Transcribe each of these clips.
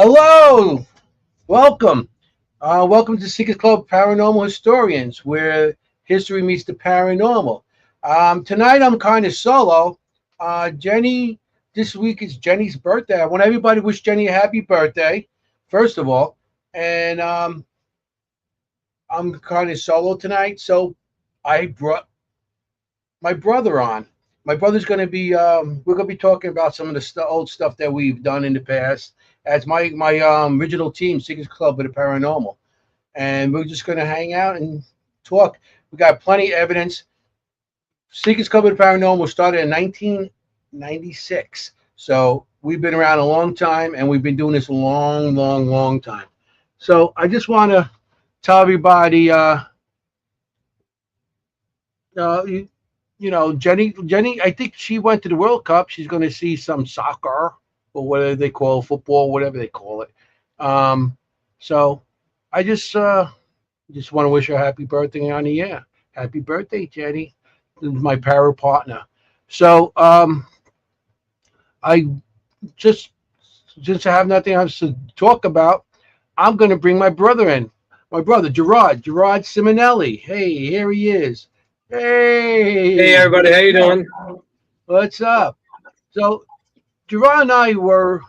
Hello, welcome. Welcome to Secret Club Paranormal Historians, where history meets the paranormal. Tonight I'm kind of solo. Jenny, this week is Jenny's birthday. I want everybody to wish Jenny a happy birthday, first of all. And I'm kind of solo tonight, so I brought my brother on. My brother's going to be. We're going to be talking about some of the old stuff that we've done in the past. As my original team, Secret Club of the Paranormal, and we're just going to hang out and talk. We got plenty of evidence. Secret Club of the Paranormal started in 1996, so we've been around a long time, and we've been doing this a long, long, long time. So I just want to tell everybody, you, Jenny, I think she went to the World Cup. She's going to see some soccer or whatever they call football, whatever they call it. Um, so I just want to wish her a happy birthday on the air. Happy birthday, Jenny. This is my para partner. So I just since I have nothing else to talk about, I'm going to bring my brother in. My brother Gerard Simonelli. Hey, here he is. Hey Hey, everybody, how you doing? what's up? So Gerard and I were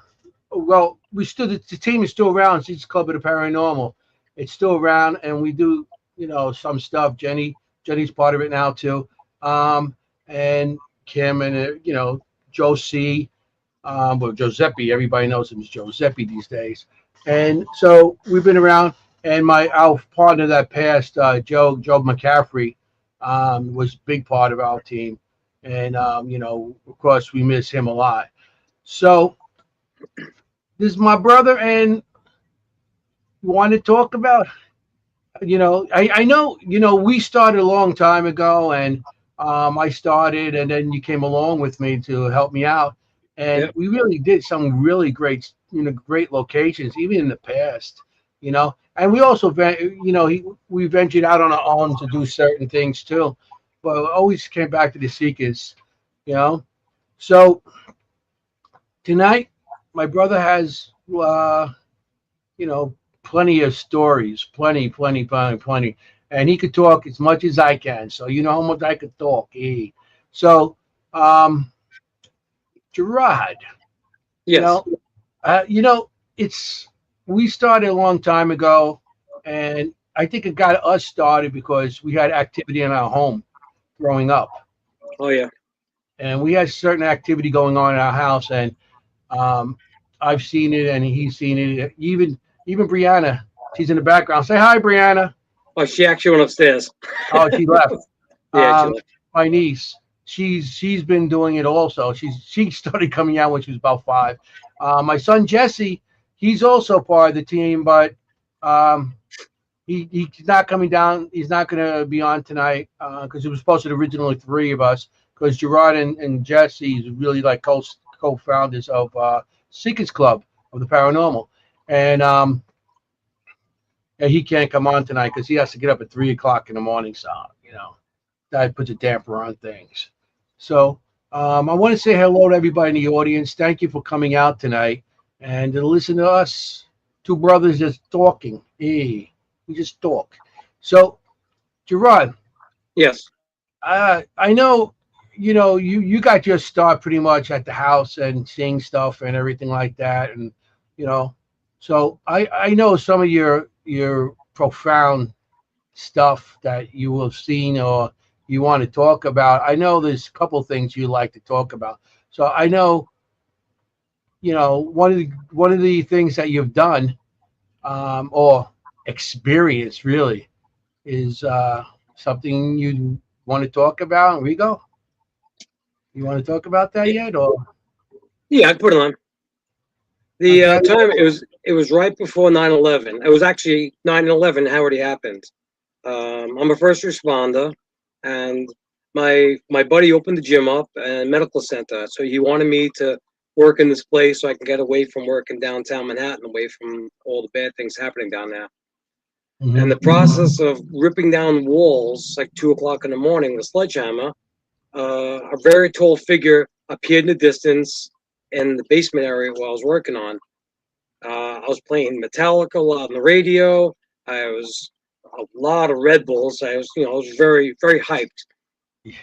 we still the team is still around. It's Club of the Paranormal. It's still around, and we do some stuff. Jenny's part of it now too, and Kim and Joe C. Well, Giuseppe. Everybody knows him as Giuseppe these days. And so we've been around. And our partner that passed, Joe McCaffrey, was a big part of our team. And of course, we miss him a lot. So this is my brother, and you want to talk about, I know, we started a long time ago, and I started, and then you came along with me to help me out, and Yep. we really did some really great, great locations, even in the past, and we also, we ventured out on our own to do certain things too, but always came back to the Seekers, you know. So tonight, my brother has, you know, plenty of stories, plenty, and he could talk as much as I can. So you know how much I could talk. So, um, Gerard, you Yes. know, it's we started a long time ago, and I think it got us started because we had activity in our home growing up, Oh yeah. and we had certain activity going on in our house, and Um, I've seen it, and he's seen it. Even Brianna, she's in the background. Say hi, Brianna. Oh, she actually went upstairs. Oh, she left. Yeah, she Um, left. my niece, she's been doing it also. She started coming out when she was about 5. My son Jesse, he's also part of the team, but um, he's not coming down. He's not going to be on tonight because it was supposed to be originally 3 of us. Because Gerard and Jesse is really like co-founders of Seekers Club of the Paranormal, and he can't come on tonight because he has to get up at 3 o'clock in the morning. So that puts a damper on things. So I want to say hello to everybody in the audience. Thank you for coming out tonight and to listen to us two brothers just talking. Hey, we just talk. So Gerard, Yes. I know, you got your start pretty much at the house and seeing stuff and everything like that, and you know, so I know some of your profound stuff that you have seen or you want to talk about. I know there's a couple things you like to talk about. So I know, one of the things that you've done or experienced really is something you want to talk about, Rigo? You want to talk about that Yeah, yet, or yeah, I put it on. The okay? time it was right before 9/11. It was actually 9/11 had already happened. I'm a first responder, and my buddy opened the gym up and medical center. So he wanted me to work in this place so I can get away from work in downtown Manhattan, away from all the bad things happening down there. And Hmm. the process of ripping down walls like 2 o'clock in the morning with a sledgehammer, a very tall figure appeared in the distance in the basement area where I was working on. I was playing Metallica a lot on the radio. I was a lot of Red Bulls. I was very, very hyped.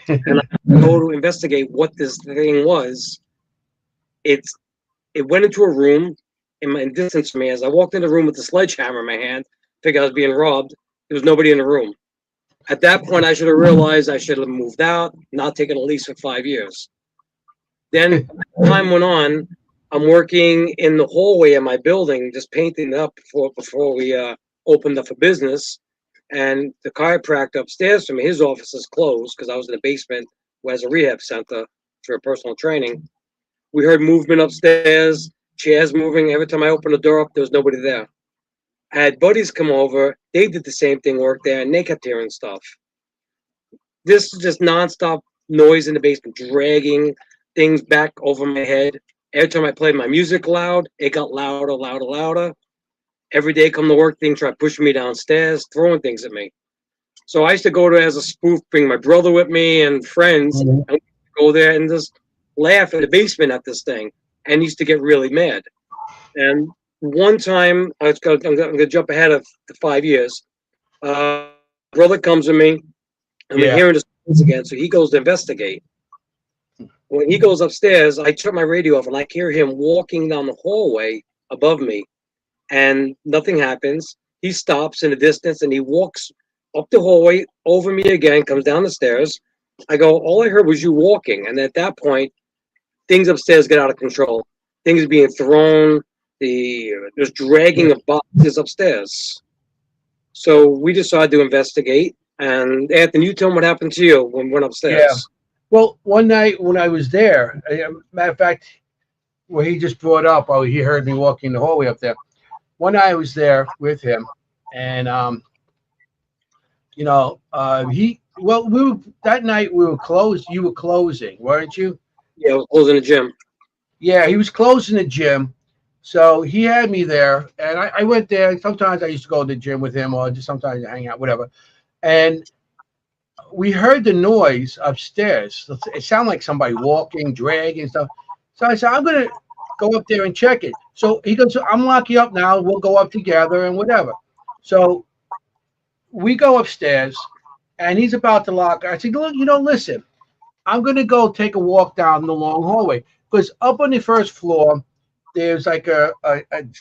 And I go to investigate what this thing was. It's it went into a room in distance from me. As I walked in the room with the sledgehammer in my hand, figured I was being robbed. There was nobody in the room. At that point, I should have realized I should have moved out, not taken a lease for 5 years. Then time went on. I'm working in the hallway of my building, just painting it up before we opened up for business. And the chiropractor upstairs from me, his office is closed because I was in the basement, where there's a rehab center for personal training. We heard movement upstairs, chairs moving. Every time I opened the door up, there was nobody there. I had buddies come over. They did the same thing, work there, and they kept hearing stuff. This is just nonstop noise in the basement, dragging things back over my head. Every time I played my music loud, it got louder, louder, louder. Every day, come to work, things try pushing me downstairs, throwing things at me. So I used to go there as a spoof, bring my brother with me and friends, and go there and just laugh in the basement at this thing, and used to get really mad. And one time, I'm going to jump ahead of the 5 years. Brother comes with me, and we're hearing this again, so he goes to investigate. When he goes upstairs, I turn my radio off, and I hear him walking down the hallway above me, and nothing happens. He stops in the distance, and he walks up the hallway over me again, comes down the stairs. I go, all I heard was you walking, and at that point, things upstairs get out of control. Things being thrown, there's dragging of boxes upstairs. So we decided to investigate. And Anthony, you tell me what happened to you when we went upstairs. Yeah. Well, one night when I was there, matter of fact, where he just brought up, he heard me walking the hallway up there. One night I was there with him, and that night we were closed. You were closing, weren't you? Yeah, I was closing the gym. Yeah, he was closing the gym. So he had me there, and I went there. Sometimes I used to go to the gym with him, or just sometimes hang out, whatever. And we heard the noise upstairs. It sounded like somebody walking, dragging stuff. So I said, I'm going to go up there and check it. So he goes, I'm locking you up now. We'll go up together and whatever. So we go upstairs, and he's about to lock. I said, look, listen, I'm going to go take a walk down the long hallway. Because up on the first floor, there's like a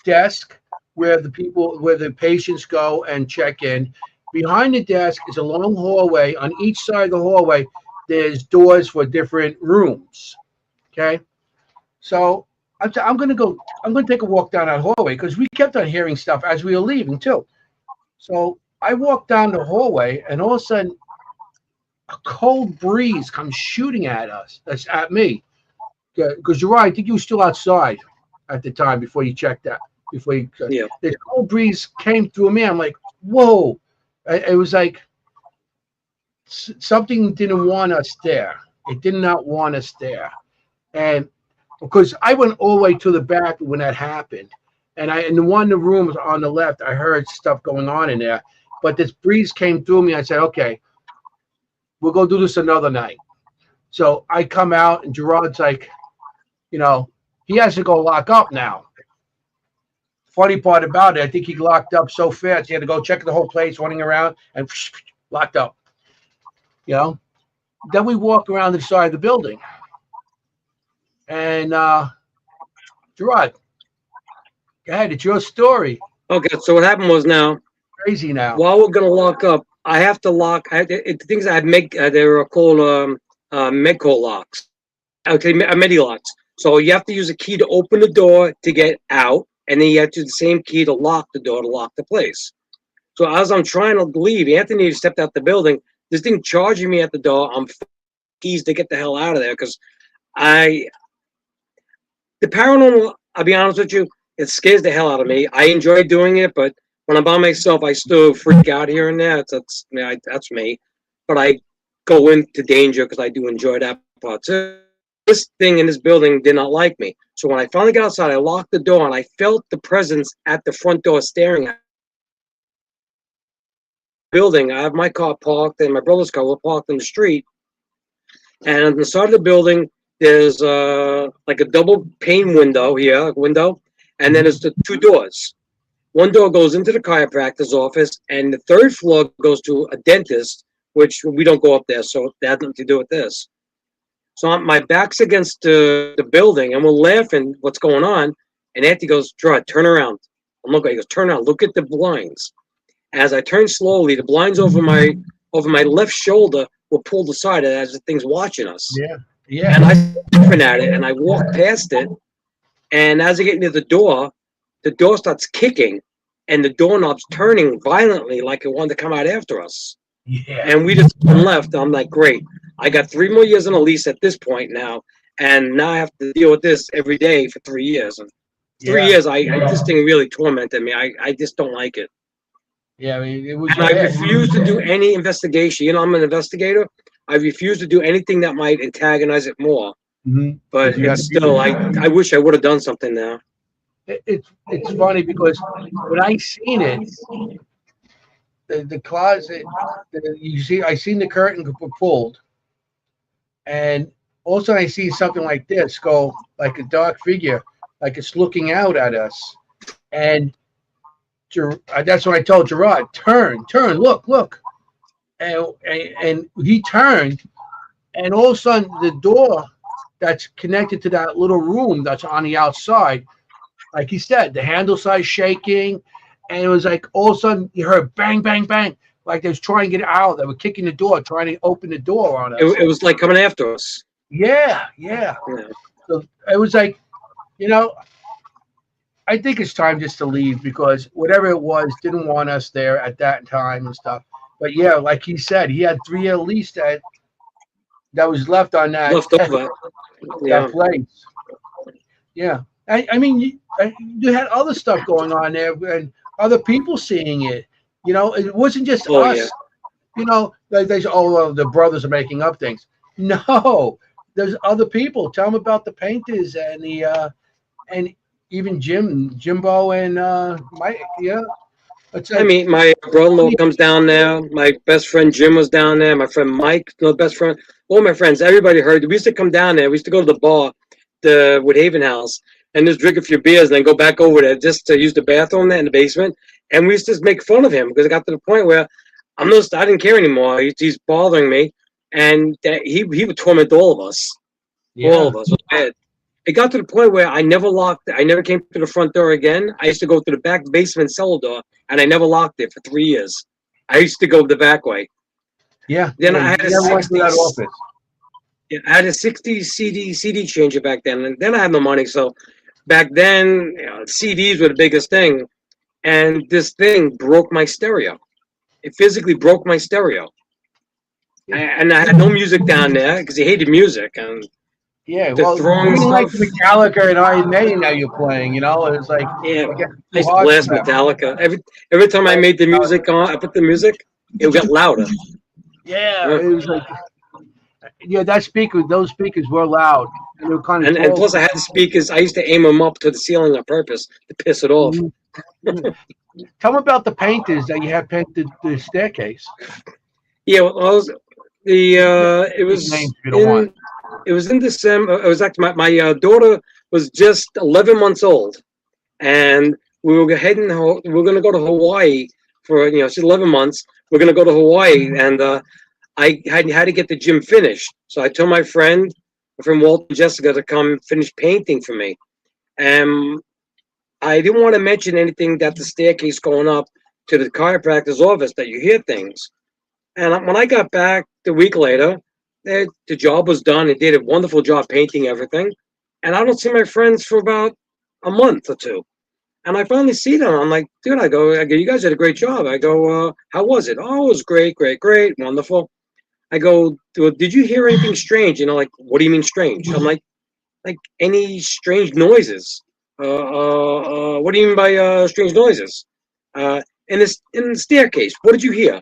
desk where the patients go and check in. Behind the desk is a long hallway. On each side of the hallway, there's doors for different rooms. Okay. So I'm going to take a walk down that hallway because we kept on hearing stuff as we were leaving too. So I walked down the hallway, and all of a sudden, a cold breeze comes shooting at us. That's at me. Because you're right. I think you were still outside at the time before you checked that. The cold breeze came through me. I'm like, whoa. It was like something didn't want us there. It did not want us there. And because I went all the way to the back when that happened. And in one of the rooms on the left, I heard stuff going on in there. But this breeze came through me. I said, okay, we'll go do this another night. So I come out, and Gerard's like, he has to go lock up now. Funny part about it, I think he locked up so fast, he had to go check the whole place, running around, and locked up. Then we walk around the side of the building. And Gerard, go ahead. It's your story. Okay, so what happened was Crazy now. while we're going to lock up, I have to lock. Things I had they were called Medco locks. Okay, Medi locks. So you have to use a key to open the door to get out, and then you have to use the same key to lock the door to lock the place. So as I'm trying to leave, Anthony stepped out the building. This thing charging me at the door. I'm keys to get the hell out of there because the paranormal. I'll be honest with you, it scares the hell out of me. I enjoy doing it, but when I'm by myself, I still freak out here and there. That's me. But I go into danger because I do enjoy that part too. This thing in this building did not like me. So when I finally got outside, I locked the door, and I felt the presence at the front door staring at the building. I have my car parked, and my brother's car was parked in the street. And on the side of the building, there's like a double pane window here, and then there's the two doors. One door goes into the chiropractor's office, and the third floor goes to a dentist, which we don't go up there, so that has nothing to do with this. So my back's against the building, and we're laughing, what's going on? And Anthony goes, Gerard, turn around. I'm looking, he goes, turn around, look at the blinds. As I turn slowly, the blinds over my left shoulder were pulled aside as the thing's watching us. Yeah, yeah. And I laughing at it, and I walk past it, and as I get near the door starts kicking, and the doorknob's turning violently like it wanted to come out after us. Yeah. And we just left. I'm like, great. I got 3 more years on a lease at this point now, and now I have to deal with this every day for 3 years. And 3 years, this thing really tormented me. I just don't like it. Yeah, I mean, it was. And I refuse to do any investigation. You know, I'm an investigator. I refuse to do anything that might antagonize it more. Mm-hmm. But it's still, I wish I would have done something now. It's funny because when I seen it, the closet, I seen the curtain pulled, and also I see something like this go, like a dark figure, like it's looking out at us, and that's when I told Gerard, turn, look, and he turned, and all of a sudden the door that's connected to that little room that's on the outside, like he said, the handle started shaking, and it was like all of a sudden you heard bang, bang, bang, like they was trying to get out. They were kicking the door, trying to open the door on us. It was like coming after us. Yeah. So it was like, I think it's time just to leave because whatever it was didn't want us there at that time and stuff. But yeah, like he said, he had 3-year lease that was left on that. Left over. That place. Yeah. I mean, you had other stuff going on there and other people seeing it. It wasn't just us. Yeah. They say, the brothers are making up things. No, there's other people. Tell them about the painters and the and even Jimbo and Mike. Yeah. I mean, my brother-in-law comes down there. My best friend Jim was down there. My friend Mike, best friend. All my friends, everybody heard. We used to come down there. We used to go to the bar, the Woodhaven House, and just drink a few beers and then go back over there just to use the bathroom there in the basement. And we used to just make fun of him because it got to the point where I didn't care anymore. He's bothering me, and he would torment all of us. Yeah. All of us. It got to the point where I never came to the front door again. I used to go to the back basement cellar door, and I never locked it for 3 years. I used to go the back way. Yeah. Then I had a 60s. Yeah, I had a 60 CD changer back then, and then I had no money. So back then, CDs were the biggest thing, and this thing broke my stereo. It physically broke my stereo, and I had no music down there because he hated music and. Yeah, well, like Metallica and Iron Maiden now you're playing, it was like I used to blast Metallica. Every time I made the music on, I put the music, it would get louder. Yeah, it was like those speakers were loud. And, they were kind of and plus I had the speakers, I used to aim them up to the ceiling on purpose to piss it off. Mm-hmm. Tell me about the painters that you had painted the staircase. Yeah, well, it was in December. It was actually my daughter was just 11 months old, and we were heading. We were going to go to Hawaii for she's 11 months. We're going to go to Hawaii, and I had to get the gym finished. So I told my friend Walt and Jessica to come finish painting for me, and I didn't want to mention anything that the staircase going up to the chiropractor's office that you hear things. And when I got back a week later. The job was done. It did a wonderful job painting everything. And I don't see my friends for about a month or two. And I finally see them. I'm like, dude, I go, you guys did a great job. I go, how was it? Oh, it was great, wonderful. I go, did you hear anything strange? Like, what do you mean strange? I'm like any strange noises. What do you mean by strange noises? In the staircase, what did you hear?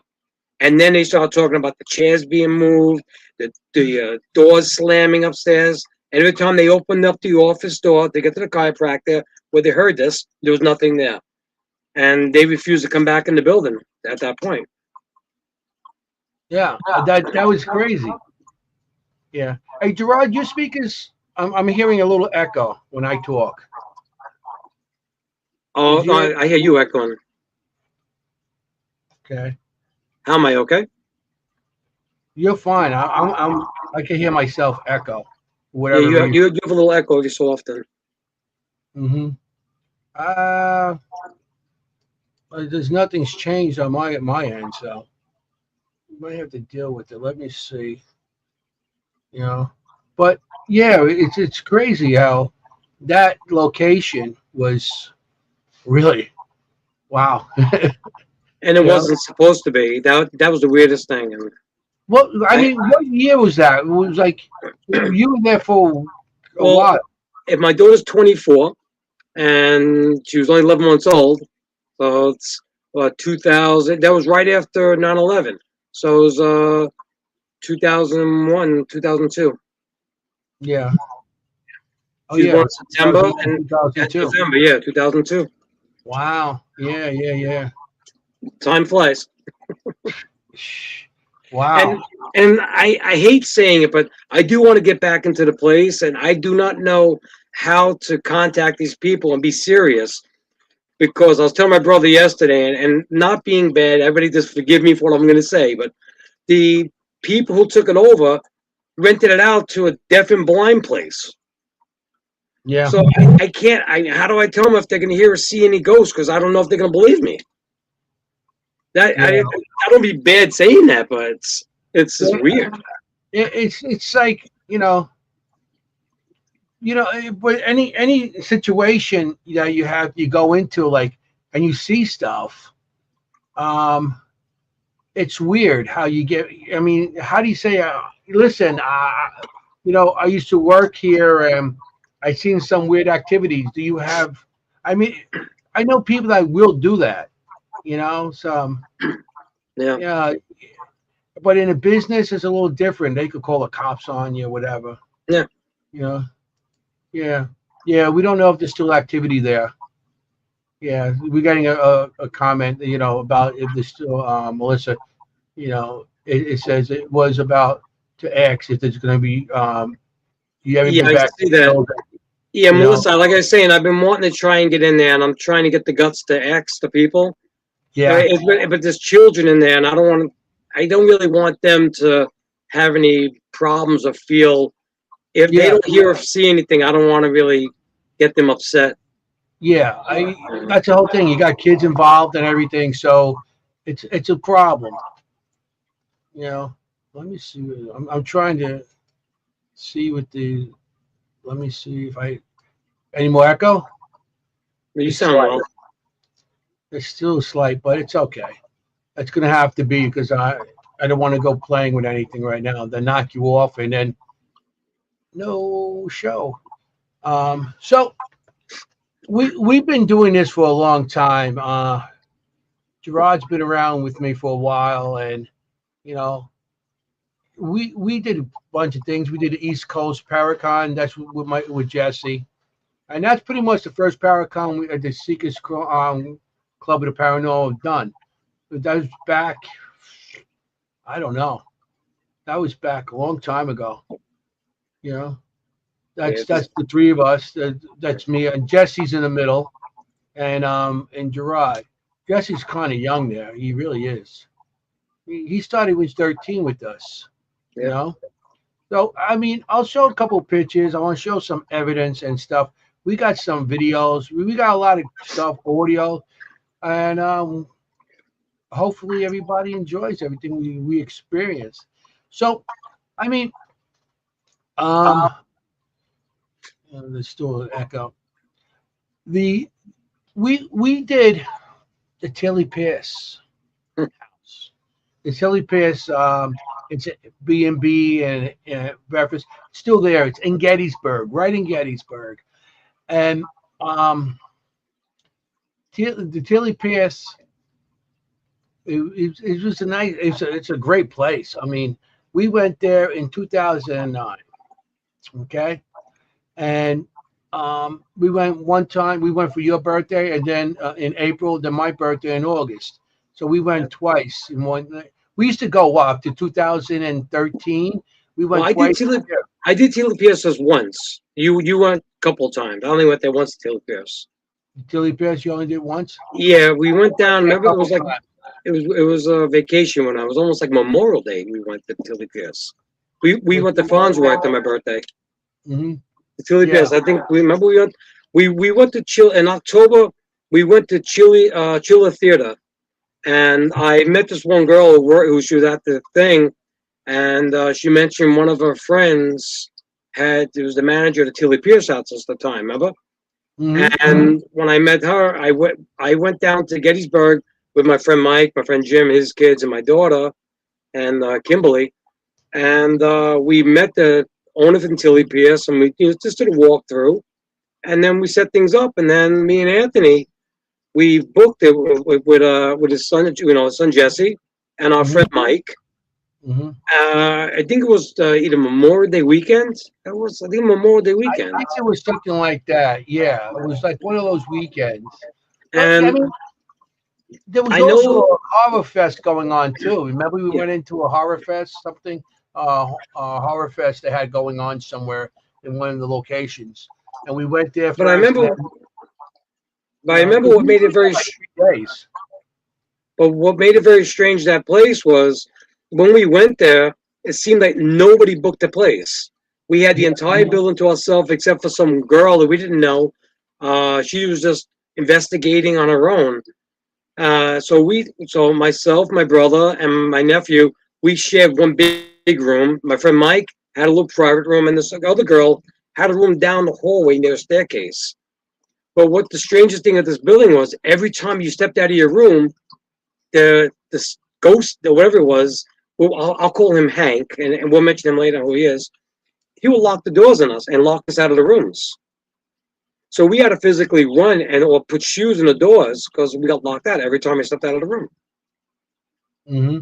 And then they started talking about the chairs being moved, the doors slamming upstairs. And every time they opened up the office door to get to the chiropractor where they heard this, there was nothing there. And they refused to come back in the building at that point. Yeah, that was crazy. Yeah. Hey, Gerard, your speakers, I'm hearing a little echo when I talk. Oh, Is no, your I hear you echoing. okay? How am I okay? You're fine. I can hear myself echo for Yeah, whatever reason. you have a little echo every so often. Mm-hmm. Uh, there's nothing's changed on my end, so you might have to deal with it. Let me see. You know, but yeah, it's crazy how that location was really wow. And it You know, wasn't supposed to be. That was the weirdest thing. And what I I mean, what year was that? It was like you were there for a well, while. if my daughter's 24 and she was only 11 months old, so it's 2000. That was right after 9/11. So it was 2001, 2002. Yeah. Oh She was born yeah, in September and 2002. November. Yeah, 2002. Wow. Yeah, yeah, yeah. Time flies. Wow. And I hate saying it, but I do want to get back into the place, and I do not know how to contact these people and be serious because I was telling my brother yesterday, and not being bad, everybody just forgive me for what I'm going to say, but the people who took it over rented it out to a deaf and blind place. Yeah. So I can't. How do I tell them if they're going to hear or see any ghosts? Because I don't know if they're going to believe me. That Yeah. I don't be bad saying that, but it's just Yeah. weird. It's like but any situation you have you go into like and you see stuff. Um, it's weird how you get. I mean, how do you say? Listen, I used to work here, and I seen some weird activities. Do you have? I mean, I know people that will do that. Some Yeah, yeah, but in a business, it's a little different. They could call the cops on you, whatever. yeah. You know, yeah, yeah. We don't know if there's still activity there. Yeah, we're getting a comment, about if there's still Melissa. It says it was about to ask if there's going to be. You haven't Yeah, been I back to see the that. building. Yeah, You know. Melissa, like I was saying, I've been wanting to try and get in there, and I'm trying to get the guts to ask the people. Yeah, But there's children in there, and I don't really want them to have any problems or feel if they yeah, don't hear or see anything. I don't want to really get them upset. yeah. That's the whole thing. You got kids involved and everything, so it's a problem. You know. Let me see. I'm trying to see what the. Let me see if I any more echo. You It's sound slight. well. It's still slight, but it's okay. It's gonna have to be because I don't want to go playing with anything right now. They knock you off and then no show. So we've been doing this for a long time. Gerard's been around with me for a while, and you know we did a bunch of things. We did the East Coast Paracon. That's with Jesse, and that's pretty much the first Paracon we at the Seekers Club of the Paranormal have done. But that was back. I don't know. That was back a long time ago. You know, Yeah, that's the three of us. That's me and Jesse's in the middle, and Gerard. Jesse's kind of young there. He really is. He started when he was 13 with us. You yeah. know. So I mean, I'll show a couple pictures. I want to show some evidence and stuff. We got some videos. We got a lot of stuff, audio, and hopefully everybody enjoys everything we experience. So I mean, um, there's still an echo. The we did the Tilly Pierce house. The Tilly Pierce, it's B&B and breakfast. Still there. It's in Gettysburg, right in Gettysburg. And um, the Tilly Pierce, it was a nice. It's a great place. I mean, we went there in 2009. Okay, and we went one time. We went for your birthday, and then in April, then my birthday in August. So we went twice in one. We used to go up to 2013. We Well, went twice. I did Taylor Pierce's once. You went a couple of times. I only went there once to Taylor Pierce. Tilly Pierce, you only did once? Yeah, we went down. A Remember, it couple was like times. it was a vacation when I was almost like Memorial Day. We went to Tilly Pierce. We Was went to Farnsworth on my birthday. hmm The Tilly Yeah. Pierce. I think we remember we went to Chile in October. We went to Chile Theater, and I met this one girl who she was at the thing, and she mentioned one of her friends had it was the manager of the Tilly Pierce house at the time. Remember? hmm And when I met her, I went down to Gettysburg with my friend Mike, my friend Jim, his kids, and my daughter, and Kimberly. And we met the owner from Tilly Pierce, and we just did a walkthrough. And then we set things up. And then me and Anthony, we booked it with his son, his son Jesse, and our hmm friend Mike. hmm I think it was either Memorial Day weekend. I think Memorial Day I weekend. think it was something like that. Yeah, it was like one of those weekends. But yeah, I And mean, there was I also know, a horror fest going on too. Remember, we yeah, went into a horror fest, something, a horror fest they had going on somewhere in one of the locations, and we went there but I first. remember, but I We remember were what made it there very like 3 days. But what made it very strange that place was when we went there, it seemed like nobody booked the place. We had the Yeah. entire building to ourselves except for some girl that we didn't know. She was just investigating on her own. So myself, my brother, and my nephew, we shared one big room. My friend Mike had a little private room, and this other girl had a room down the hallway near a staircase. But what the strangest thing of this building was, every time you stepped out of your room, the ghost or whatever it was, well, I'll call him Hank, and we'll mention him later who he is. He will lock the doors on us and lock us out of the rooms. So we had to physically run and or put shoes in the doors because we got locked out every time we stepped out of the room. hmm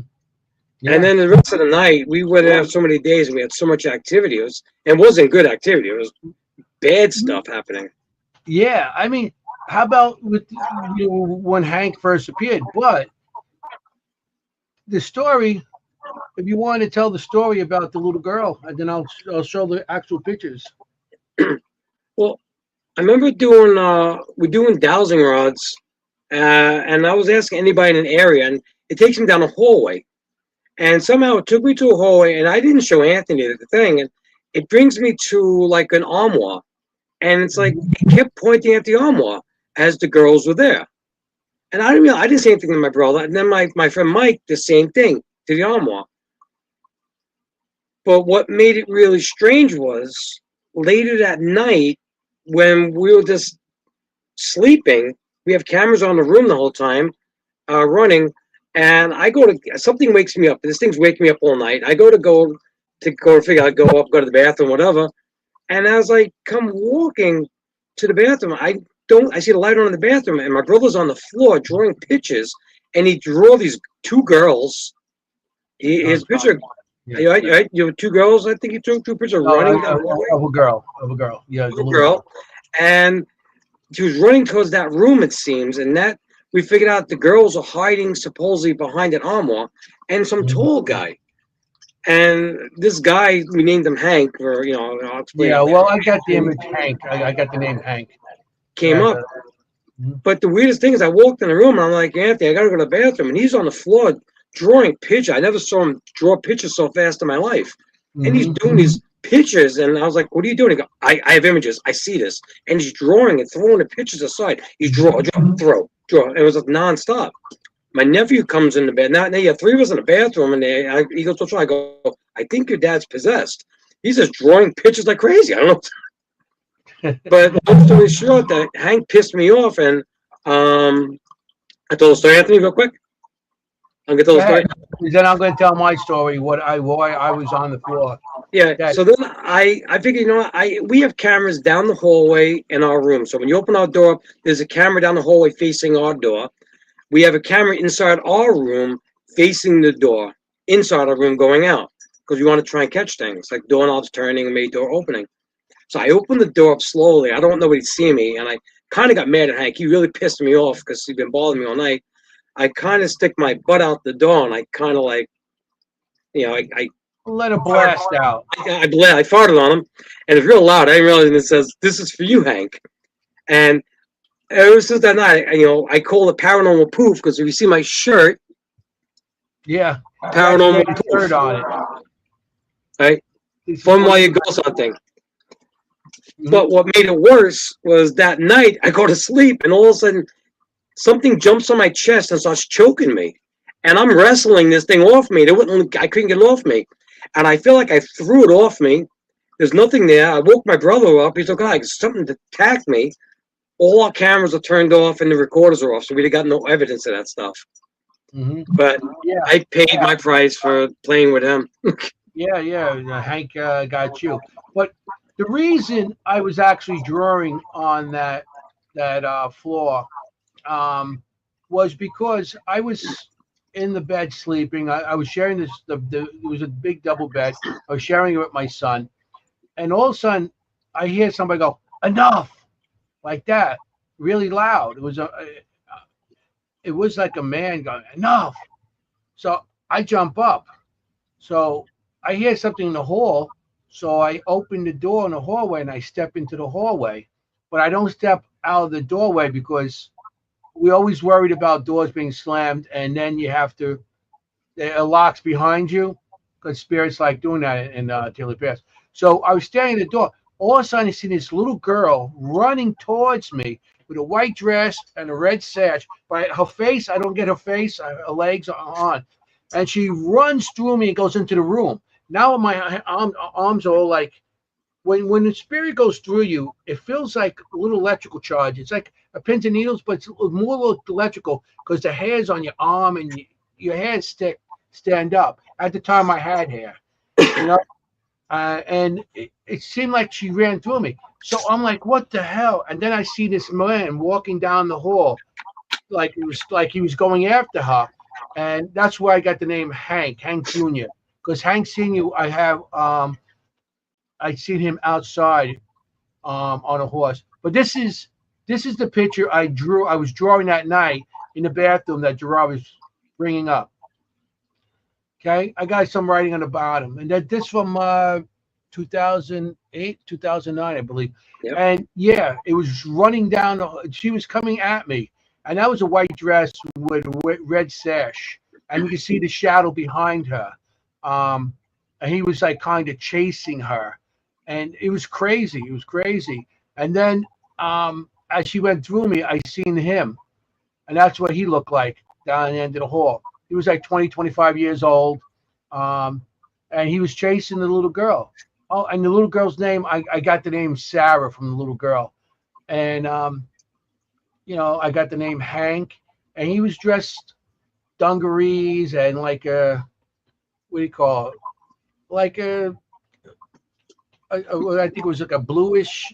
And Yeah. then the rest of the night, we were there so many days and we had so much activity. It wasn't good activity. It was bad stuff happening. Yeah. I mean, how about with when Hank first appeared? But the story, if you want to tell the story about the little girl, and then I'll show the actual pictures. Well, I remember we're doing dowsing rods, and I was asking anybody in an area, and it takes me down a hallway. And somehow it took me to a hallway, and I didn't show Anthony the thing, and it brings me to like an armoire, and it's like Mhm. it kept pointing at the armoire as the girls were there, and I didn't say anything to my brother, and then my friend Mike the same thing to the armoire. But what made it really strange was later that night when we were just sleeping, we have cameras on the room the whole time, running, and I go to something wakes me up. This thing's waking me up all night. I go to figure out, go up, go to the bathroom, whatever. And as I come walking to the bathroom, I see the light on in the bathroom, and my brother's on the floor drawing pictures, and he drew these two girls. Oh, His God. picture, Yeah. you have two girls. I think he took two pictures No, running down the hallway. of a girl, of a girl. Yeah, the Little little girl, girl. and she was running towards that room. It seems, and that we figured out the girls are hiding supposedly behind an armoire, and some Mhm. tall guy. And this guy, we named him Hank, or I'll explain Yeah. it later. Well, I got the image, Hank. I got the name Hank. Came Yeah. up, but the weirdest thing is, I walked in the room and I'm like, Anthony, I gotta go to the bathroom, and he's on the floor drawing pictures. I never saw him draw pictures so fast in my life, and he's hmm doing these pictures, and I was like, "What are you doing?" He go, I have images. I see this, and he's drawing and throwing the pictures aside. He's draw, throw. It was like nonstop. My nephew comes in the bed. Now you have three of us in the bathroom, and he goes, "What's wrong?" I go, "I think your dad's possessed." He's just drawing pictures like crazy. I don't know. But long story short, that Hank pissed me off, and um, I told the story, Anthony, real quick. I'm gonna tell Go the story. ahead. Then I'm going to tell my story. Why I was on the floor. Yeah. That. So then I figured, we have cameras down the hallway in our room. So when you open our door, there's a camera down the hallway facing our door. We have a camera inside our room facing the door, inside our room going out, because we want to try and catch things like doorknobs turning and maybe door opening. So I opened the door up slowly. I don't want nobody to see me, and I kind of got mad at Hank. He really pissed me off because he'd been bothering me all night. I kind of stick my butt out the door, and I kind of like, I Let it blast out. I farted on him, and it's real loud. I didn't realize, and it says, "This is for you, Hank." And Ever since that night, I call it paranormal poof because if you see my shirt, Yeah, you actually paranormal had a poof, shirt on it. right? This is Fun one while of you the. go something. Mhm. But what made it worse was that night I go to sleep and all of a sudden something jumps on my chest and starts choking me. And I'm wrestling this thing off me. I couldn't get it off me. And I feel like I threw it off me. There's nothing there. I woke my brother up. He's like, "God, something attacked me." All our cameras are turned off and the recorders are off, so we got no evidence of that stuff. Mhm. But Yeah, I paid my price for playing with him. yeah. Hank got you. But the reason I was actually drawing on that floor um, was because I was in the bed sleeping. I was sharing this. It was a big double bed. I was sharing it with my son, and all of a sudden, I hear somebody go, "Enough!" like that, really loud. It was like a man going, "Enough!" So I jump up. So I hear something in the hall. So I open the door in the hallway and I step into the hallway, but I don't step out of the doorway because we always worried about doors being slammed and then you have to it locks behind you because spirits like doing that in Daily Pass. So I was standing at the door. All of a sudden, I see this little girl running towards me with a white dress and a red sash. But her face, I don't get her face. Her legs are on, and she runs through me and goes into the room. Now my arms are all like when the spirit goes through you, it feels like a little electrical charge. It's like a pins and needles, but it's more electrical because the hairs on your arm and your hairs stand up. At the time, I had hair, you know, and it seemed like she ran through me. So I'm like, what the hell? And then I see this man walking down the hall, like it was like he was going after her, and that's where I got the name Hank Jr. Because Hank Senior, I seen him outside on a horse. But this is the picture I drew. I was drawing that night in the bathroom that Gerard was bringing up. Okay, I got some writing on the bottom, and that this from 2008, 2009, I believe. Yep. And yeah, it was running down. She was coming at me, and that was a white dress with a red sash, and you can see the shadow behind her. Um, and he was like kind of chasing her, and it was crazy. It was crazy. And then as she went through me, I seen him, and that's what he looked like down the end of the hall. He was like 20, 25 years old, um, and he was chasing the little girl. Oh, and the little girl's name, I got the name Sarah from the little girl, and I got the name Hank, and he was dressed dungarees and like a what do you call it? Like I think it was like a bluish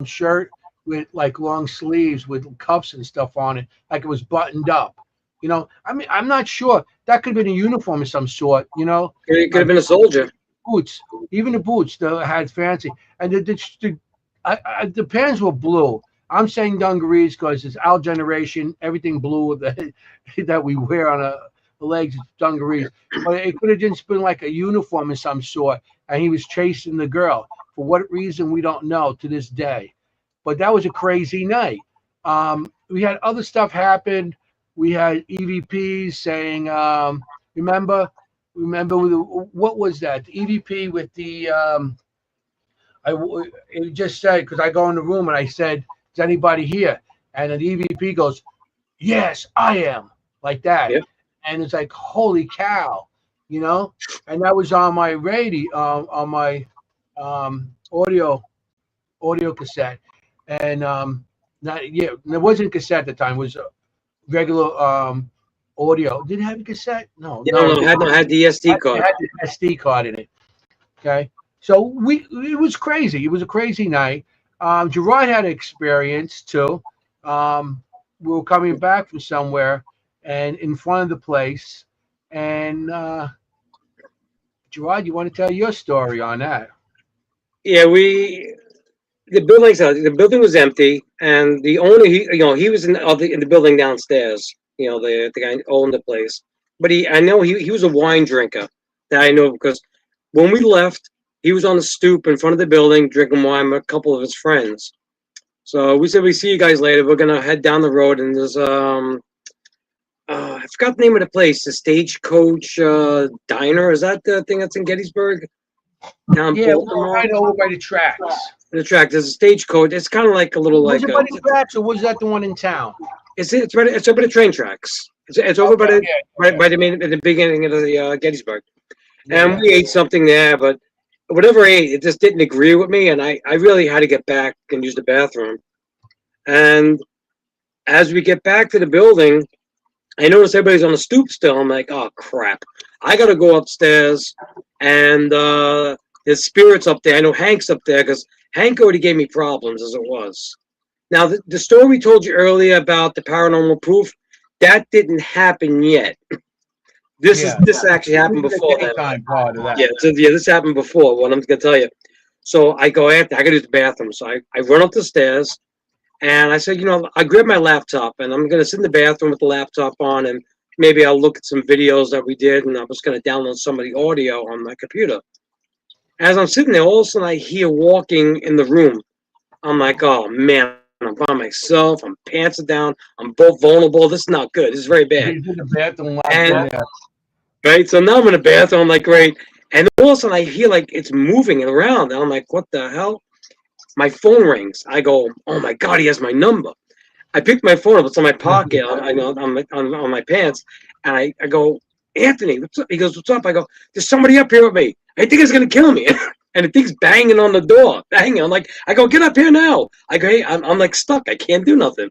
shirt with like long sleeves with cuffs and stuff on it, like it was buttoned up. I mean, I'm not sure. That could have been a uniform of some sort. It could Uh, have been a soldier. boots, even the boots, they had fancy, and the pants were blue. I'm saying dungarees because it's our generation. Everything blue that we wear on the legs is dungarees. But it could have just been like a uniform of some sort, and he was chasing the girl. For what reason, we don't know to this day. But that was a crazy night. We had other stuff happen. We had EVPs saying, remember, what was that? The EVP with the it just said because I go in the room and I said, "Is anybody here?" And the EVP goes, "Yes, I am," like that, Yep. and it's like, "Holy cow," you know. And that was on my radio, on my audio cassette, and not yeah, it wasn't cassette at the time. It was regular audio. Did it have a cassette? No, Yeah, no, no, had the SD it card. had the SD card in it. Okay, so it was crazy. It was a crazy night. Gerard had an experience too. We were coming back from somewhere, and in front of the place, and Gerard, you want to tell your story on that? Yeah, the building was empty, and the owner, he was in the building downstairs. The guy who owned the place, but I know he was a wine drinker. That I know because when we left, he was on the stoop in front of the building drinking wine with a couple of his friends. So we said we see you guys later. We're gonna head down the road, and there's I forgot the name of the place. The Stagecoach Diner. Is that the thing that's in Gettysburg? Down Yeah, Baltimore. right over by the tracks. The track. There's a Stagecoach. It's kind of like a little Was like it by the tracks or was that the one in town? it's over the train tracks. It's over by Okay, the yeah, right by the main at the beginning of the Gettysburg. And yeah. we ate something there, but whatever I ate, it just didn't agree with me, and I really had to get back and use the bathroom. And as we get back to the building, I notice everybody's on the stoop still. I'm like, oh crap. I gotta go upstairs and there's spirits up there. I know Hank's up there because Hank already gave me problems as it was. Now the story we told you earlier about the paranormal proof, that didn't happen yet. This actually happened This is the before that. daytime part of that. Yeah, this happened before. What I'm gonna tell you. So I go after I gotta use the bathroom. So I run up the stairs and I said, I grab my laptop and I'm going to sit in the bathroom with the laptop on and maybe I'll look at some videos that we did and I was going to download some of the audio on my computer. As I'm sitting there, all of a sudden I hear walking in the room. I'm like, oh man, I'm by myself. I'm pants are down. I'm both vulnerable. This is not good. This is very bad. He's in the bathroom locked And- in there. Right? So now I'm in the bathroom. I'm like, great. And all of a sudden I hear like it's moving around. And I'm like, what the hell? My phone rings. I go, oh my God, he has my number. I picked my phone up. It's in my pocket, on my pants. And I go, Anthony, what's up? He goes, what's up? I go, there's somebody up here with me. I think he's going to kill me. And the thing's banging on the door. Banging. I go, get up here now. I go, hey, I'm like stuck. I can't do nothing.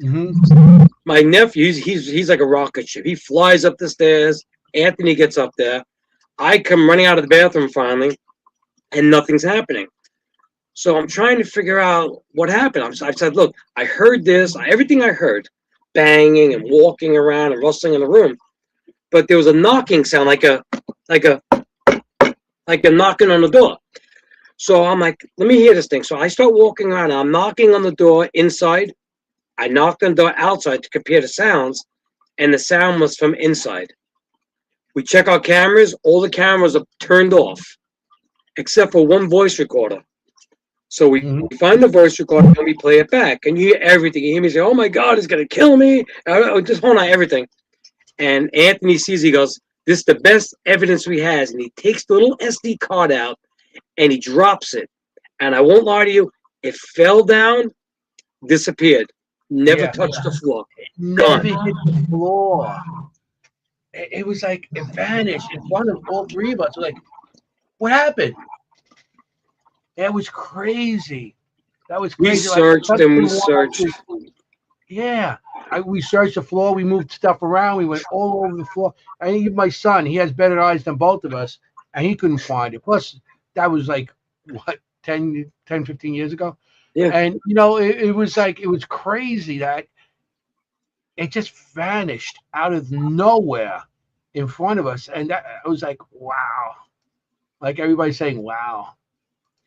Mm-hmm. My nephew, he's like a rocket ship. He flies up the stairs. Anthony gets up there. I come running out of the bathroom finally, and nothing's happening. So I'm trying to figure out what happened. I said, look, I heard this, everything I heard, banging and walking around and rustling in the room, but there was a knocking sound, like a knocking on the door. So I'm like, let me hear this thing. So I start walking around. I'm knocking on the door inside. I knocked on the door outside to compare the sounds, and the sound was from inside. We check our cameras. All the cameras are turned off, except for one voice recorder. So we find the voice recorder and we play it back. And you hear everything. You hear me say, oh my God, he's going to kill me. Just hold on, everything. And Anthony sees, he goes, this is the best evidence we has. And he takes the little SD card out and he drops it. And I won't lie to you, it fell down, disappeared. Never touched the floor. Never hit the floor. It was like it vanished in front of all three of us. We're like, what happened? That was crazy. That was crazy. We searched and we searched. Yeah. We searched the floor. We moved stuff around. We went all over the floor. And even my son, he has better eyes than both of us, and he couldn't find it. Plus, that was like, what, 10, 15 years ago? Yeah. And, it was like, it was crazy that it just vanished out of nowhere in front of us. And I was like, wow. Like everybody saying, wow.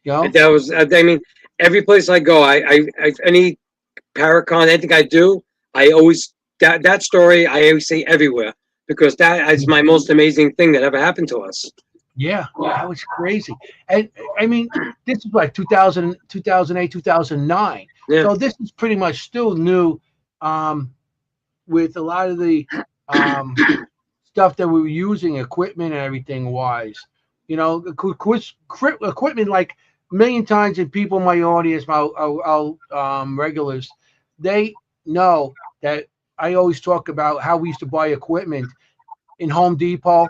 That was, I mean, every place I go, I any Paracon, anything I do, I always, that story, I always say everywhere because that is my most amazing thing that ever happened to us. Yeah, that was crazy. And I mean, this is like 2000, 2008, 2009. Yeah. So this is pretty much still new with a lot of the stuff that we were using, equipment and everything wise. Equipment like a million times, and people in my audience, our regulars, they know that I always talk about how we used to buy equipment in Home Depot,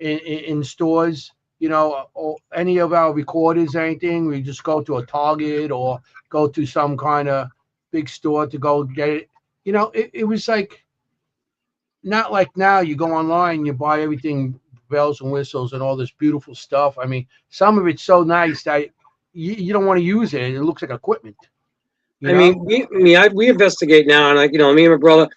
in stores, or any of our recorders, anything. We just go to a Target or go to some kind of big store to go get it. It was like, not like now you go online, you buy everything, bells and whistles and all this beautiful stuff. I mean, some of it's so nice that you don't want to use it. It looks like equipment. I mean, we investigate now, and me and my brother,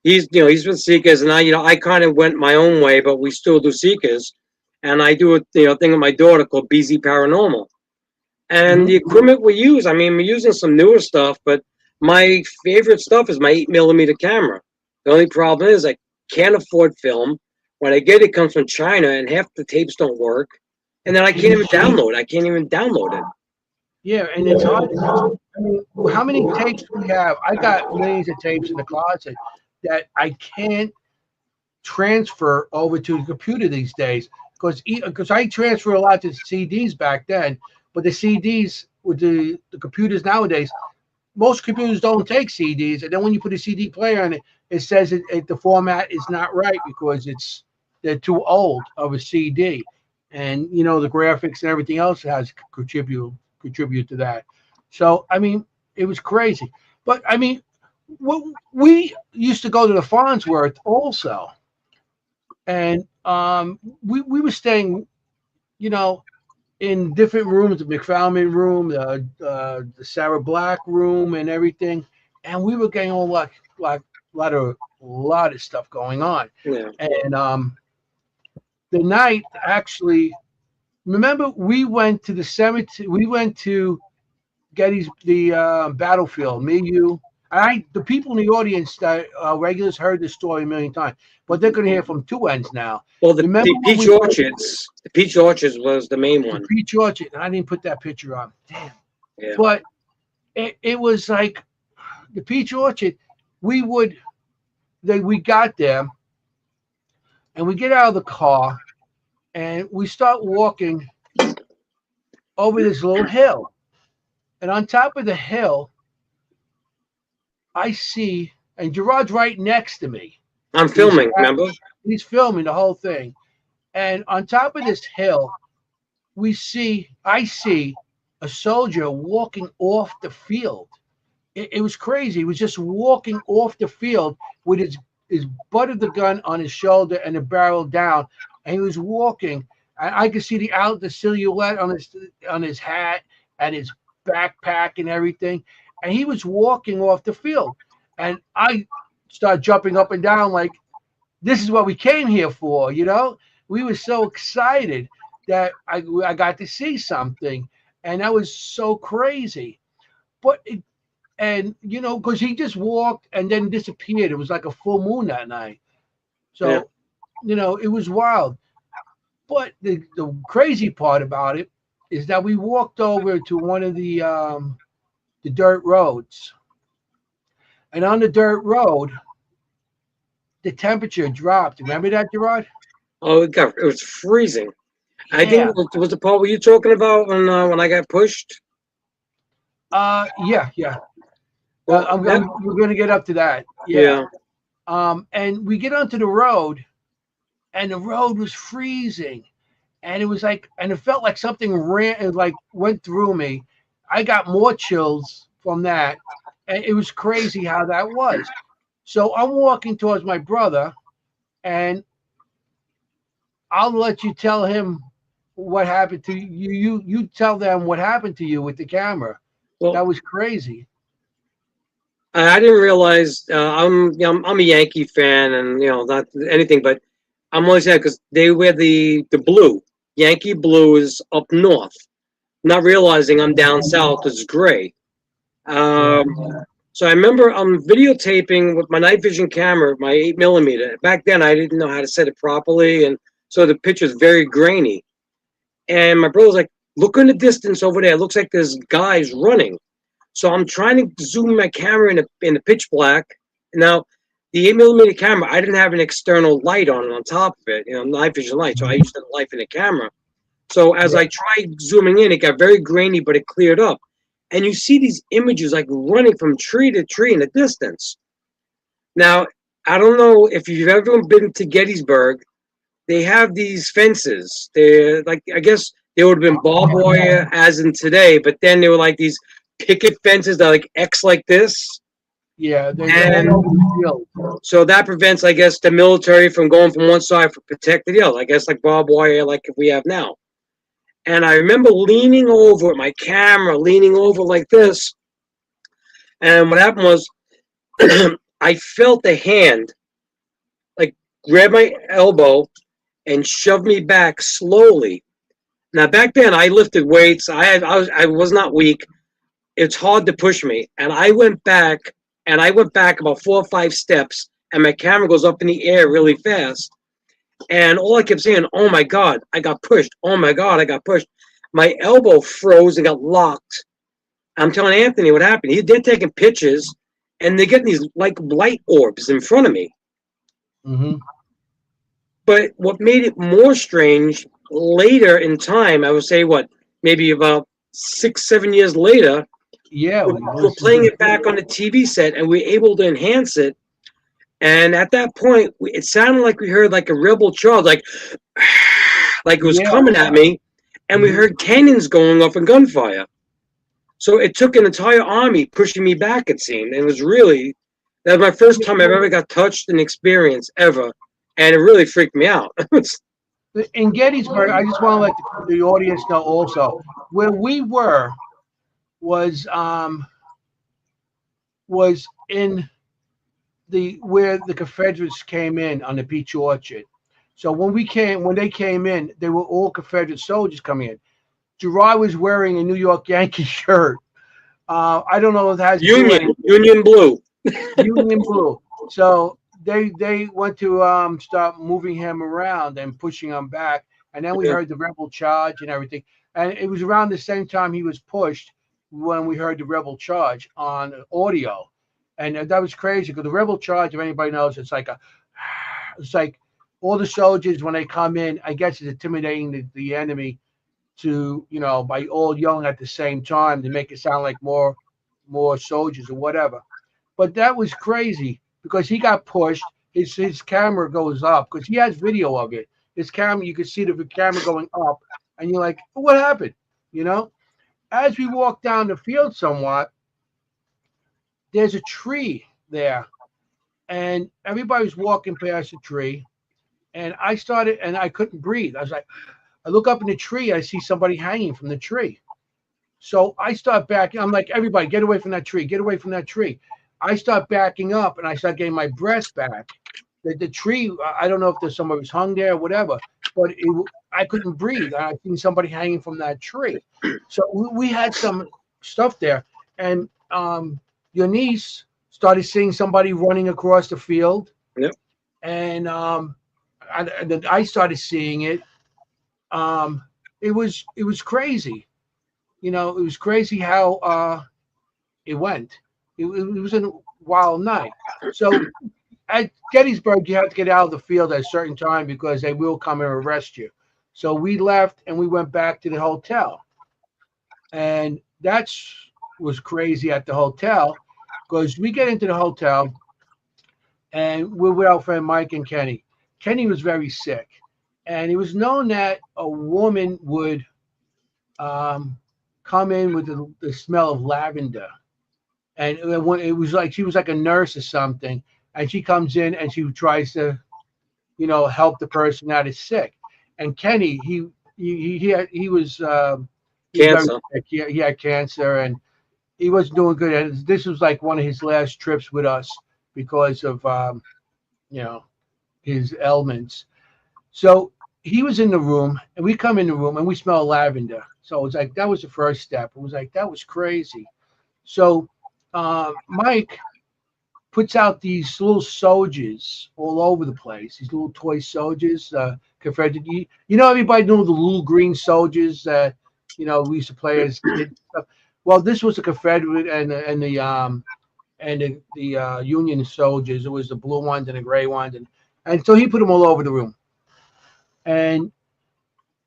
he's with Seekers, and I kind of went my own way, but we still do Seekers, and I do a thing with my daughter called BZ Paranormal, and the equipment we use. I mean, we're using some newer stuff, but my favorite stuff is my 8mm camera. The only problem is I can't afford film. When I get it, comes from China, and half the tapes don't work, and then I can't even download it. Yeah, and it's hard. I mean, how many tapes we have? I got millions of tapes in the closet that I can't transfer over to the computer these days because I transfer a lot to CDs back then, but the CDs with the computers nowadays, most computers don't take CDs, and then when you put a CD player on it, it says the format is not right because they're too old of a CD, and the graphics and everything else has contribute to that. So I mean, it was crazy, but I mean, we used to go to the Farnsworth also, and we were staying, you know, in different rooms, the McFarlane room, the Sarah Black room, and everything, and we were getting all like a lot of stuff going on. Yeah. And the night actually, remember we went to the cemetery, we went to Getty's the battlefield. Me, you, the people in the audience that regulars heard this story a million times, but they're going to hear from two ends now. Well, the, Remember the when Peach we Orchards, the Peach Orchards was the main the one. Peach Orchard? I didn't put that picture on. Damn. Yeah. But it was like the Peach Orchard. We would we got there and we get out of the car and we start walking over this little hill. And on top of the hill, I see, and Gerard's right next to me. I'm He's, filming, remember? he's filming the whole thing. And on top of this hill, I see a soldier walking off the field. It was crazy. He was just walking off the field with his butt of the gun on his shoulder and the barrel down, and he was walking. I could see the silhouette on his hat and his backpack and everything, and he was walking off the field, and I started jumping up and down like this is what we came here for. We were so excited that I got to see something, and that was so crazy. But because he just walked and then disappeared. It was like a full moon that night. So, it was wild. But the crazy part about it is that we walked over to one of the dirt roads. And on the dirt road, the temperature dropped. Remember that, Gerard? Oh, it was freezing. I Yeah. think it was the part where you're talking about when I got pushed. Yeah. Well, We're going to get up to that. yeah. And we get onto the road, and the road was freezing, and it felt like something went through me. I got more chills from that, and it was crazy how that was. So I'm walking towards my brother, and I'll let you tell him what happened to you. You tell them what happened to you with the camera. Well, That was crazy. I didn't realize I'm a Yankee fan, and not anything, but I'm always sad because they wear the blue. Yankee blue is up north. Not realizing I'm down south is gray. So I remember I'm videotaping with my night vision camera, my 8mm. Back then I didn't know how to set it properly, and so the picture's very grainy. And my brother's like, "Look in the distance over there. It looks like there's guys running." So I'm trying to zoom my camera in the pitch black. Now, the 8mm camera, I didn't have an external light on top of it, night vision light. So I used the light in the camera. So as I tried zooming in, it got very grainy, but it cleared up. And you see these images like running from tree to tree in the distance. Now, I don't know if you've ever been to Gettysburg. They have these fences. They're like, I guess they would have been barbed wire as in today, but then they were like these picket fences that are like X like this. Yeah, And so that prevents, I guess, the military from going from one side for protected the other. I guess like barbed wire, like we have now. And I remember leaning over with my camera, leaning over like this. And what happened was, I felt the hand like grab my elbow and shove me back slowly. Now back then I lifted weights. I was not weak. It's hard to push me, and I went back about 4 or 5 steps, and my camera goes up in the air really fast. And all I kept saying, "Oh my God, I got pushed. Oh my God, I got pushed." My elbow froze and got locked I'm telling Anthony what happened. They're taking pictures, and they're getting these like light orbs in front of me. Mm-hmm. But what made it more strange later in time, I would say, maybe about 6, 7 years later, Yeah, we're playing it back on the TV set, and we're able to enhance it. And at that point, it sounded like we heard like a rebel charge, like it was yeah. coming at me, and we heard cannons going off and gunfire. So it took an entire army pushing me back, it seemed. And that was my first time I've ever got touched and experienced ever. And it really freaked me out. In Gettysburg, I just want to let the audience know also where we were was in where the Confederates came in on the Peach Orchard. So when they came in, they were all Confederate soldiers coming in. Gerard was wearing a New York Yankee shirt. I don't know if it has Union Blue. Union Blue. So they went to start moving him around and pushing him back, and then we heard the rebel charge and everything. And it was around the same time he was pushed when we heard the rebel charge on audio, and that was crazy because the rebel charge, if anybody knows, it's like all the soldiers when they come in. I guess it's intimidating the enemy to by all yelling at the same time to make it sound like more soldiers or whatever. But that was crazy because he got pushed. His camera goes up because he has video of it. His camera, you could see the camera going up, and you're like, what happened? As we walk down the field somewhat, there's a tree there, and everybody's walking past the tree, and I couldn't breathe. I was like, I look up in the tree, I see somebody hanging from the tree. So I start backing. I'm like, everybody, get away from that tree. Get away from that tree. I start backing up, and I start getting my breath back. The tree, I don't know if there's somebody who's hung there or whatever, but I couldn't breathe. I seen somebody hanging from that tree. So we had some stuff there. And your niece started seeing somebody running across the field. Yep. And I started seeing it. It was crazy. It was crazy how it went. It was a wild night. So at Gettysburg, you have to get out of the field at a certain time because they will come and arrest you. So we left and we went back to the hotel. And that was crazy at the hotel because we get into the hotel and we're with our friend Mike and Kenny. Kenny was very sick. And it was known that a woman would come in with the smell of lavender. And it was like she was like a nurse or something. And she comes in and she tries to, help the person that is sick. And Kenny, he was Cancer. he had cancer and he wasn't doing good. And this was like one of his last trips with us because of his ailments. So he was in the room, and we come in the room and we smell lavender. So it's like that was the first step. It was like that was crazy. So Mike puts out these little soldiers all over the place. These little toy soldiers, Confederate. Everybody knew the little green soldiers that we used to play as kids. Well, this was the Confederate and the Union soldiers. It was the blue ones and the gray ones, and so he put them all over the room. And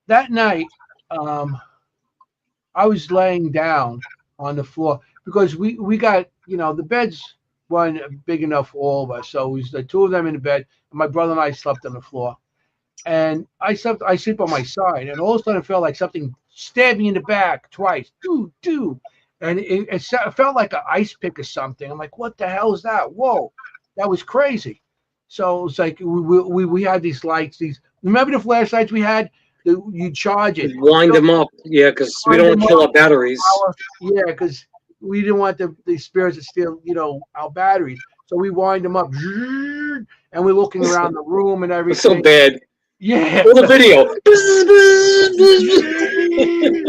that night, I was laying down on the floor because we got the beds weren't big enough for all of us, so it was the two of them in the bed, and my brother and I slept on the floor. And I sleep on my side, and all of a sudden it felt like something stabbed me in the back twice, do, and it felt like an ice pick or something. I'm like, what the hell is that? Whoa, that was crazy. So it's like we had these lights. Remember the flashlights we had? You charge it, wind them up, yeah, because we don't want to kill our batteries. Yeah, because we didn't want the spirits to steal, our batteries. So we wind them up, and we're looking around the room and everything. So bad. Yeah. All the video.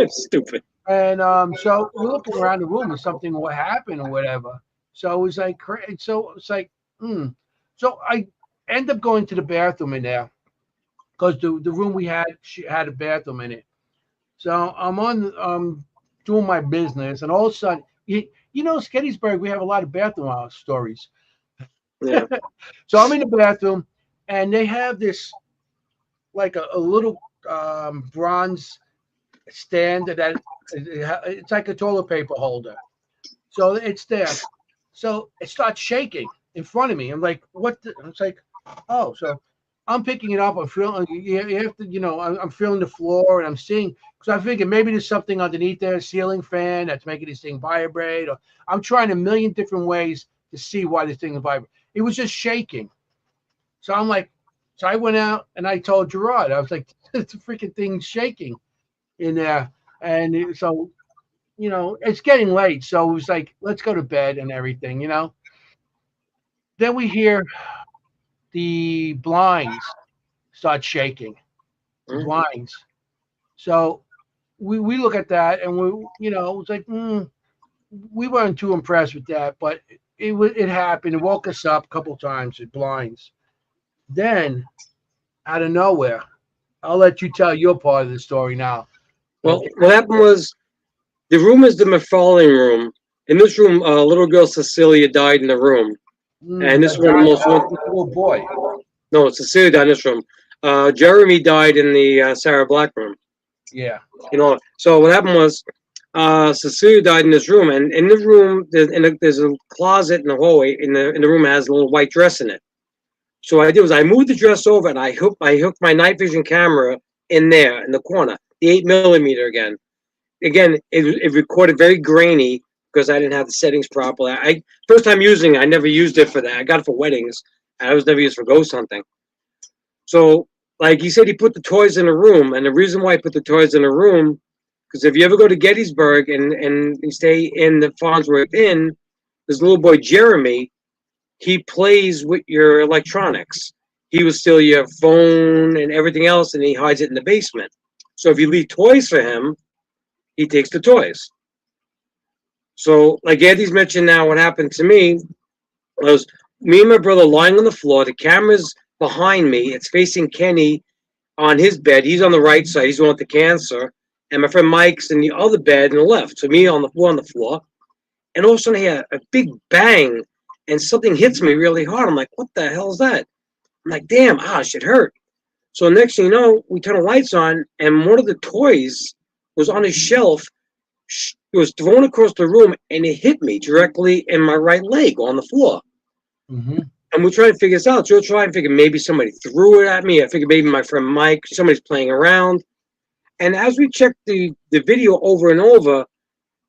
Stupid. And so we're looking around the room and something what happened or whatever. So it was like, so it's like, So I end up going to the bathroom in there because the room we had had a bathroom in it. So I'm doing my business, and all of a sudden You know, Gettysburg, we have a lot of bathroom stories. Yeah. So I'm in the bathroom, and they have this like a little bronze stand that it's like a toilet paper holder. So it's there. So it starts shaking in front of me. I'm like, what? It's like, oh, so I'm picking it up. I'm feeling, you have to, I'm feeling the floor and I'm seeing, because I figured maybe there's something underneath there, a ceiling fan that's making this thing vibrate. Or I'm trying a million different ways to see why this thing is vibrating. It was just shaking. So I'm like, so I went out and I told Gerard, I was like, the freaking thing's shaking in there. And so, it's getting late. So it was like, let's go to bed and everything. Then we hear the blinds start shaking, the Mm. blinds. So we look at that and it was like, we weren't too impressed with that, but it happened. It woke us up a couple times, the blinds. Then out of nowhere, I'll let you tell your part of the story now. Well, what happened was the room is the McFarlane room. In this room, little girl Cecilia died in the room, and this one almost went. Little boy. No, Cecilia died in this room. Jeremy died in the Sarah Black room. Yeah. So what happened was, Cecilia died in this room, and in the room, there's a closet in the hallway. In the room has a little white dress in it. So what I did was I moved the dress over and I hooked my night vision camera in there in the corner, the 8mm again. Again, it recorded very grainy because I didn't have the settings properly. I first time using it, I never used it for that. I got it for weddings. I was never used for ghost hunting. So, like he said, he put the toys in a room, and the reason why he put the toys in a room, because if you ever go to Gettysburg and you stay in the Farnsworth Inn, this little boy Jeremy, he plays with your electronics. He will steal your phone and everything else, and he hides it in the basement. So if you leave toys for him, he takes the toys. So, like Andy's mentioned now, what happened to me was me and my brother lying on the floor. The camera's behind me. It's facing Kenny on his bed. He's on the right side. He's the one with the cancer. And my friend Mike's in the other bed on the left. So me on the floor. And all of a sudden I hear a big bang and something hits me really hard. I'm like, what the hell is that? I'm like, damn, shit hurt. So next thing you know, we turn the lights on and one of the toys was on a shelf. It was thrown across the room and it hit me directly in my right leg on the floor. Mm-hmm. And we're trying to figure this out. So we're trying to figure maybe somebody threw it at me. I figured maybe my friend Mike, somebody's playing around. And as we check the video over and over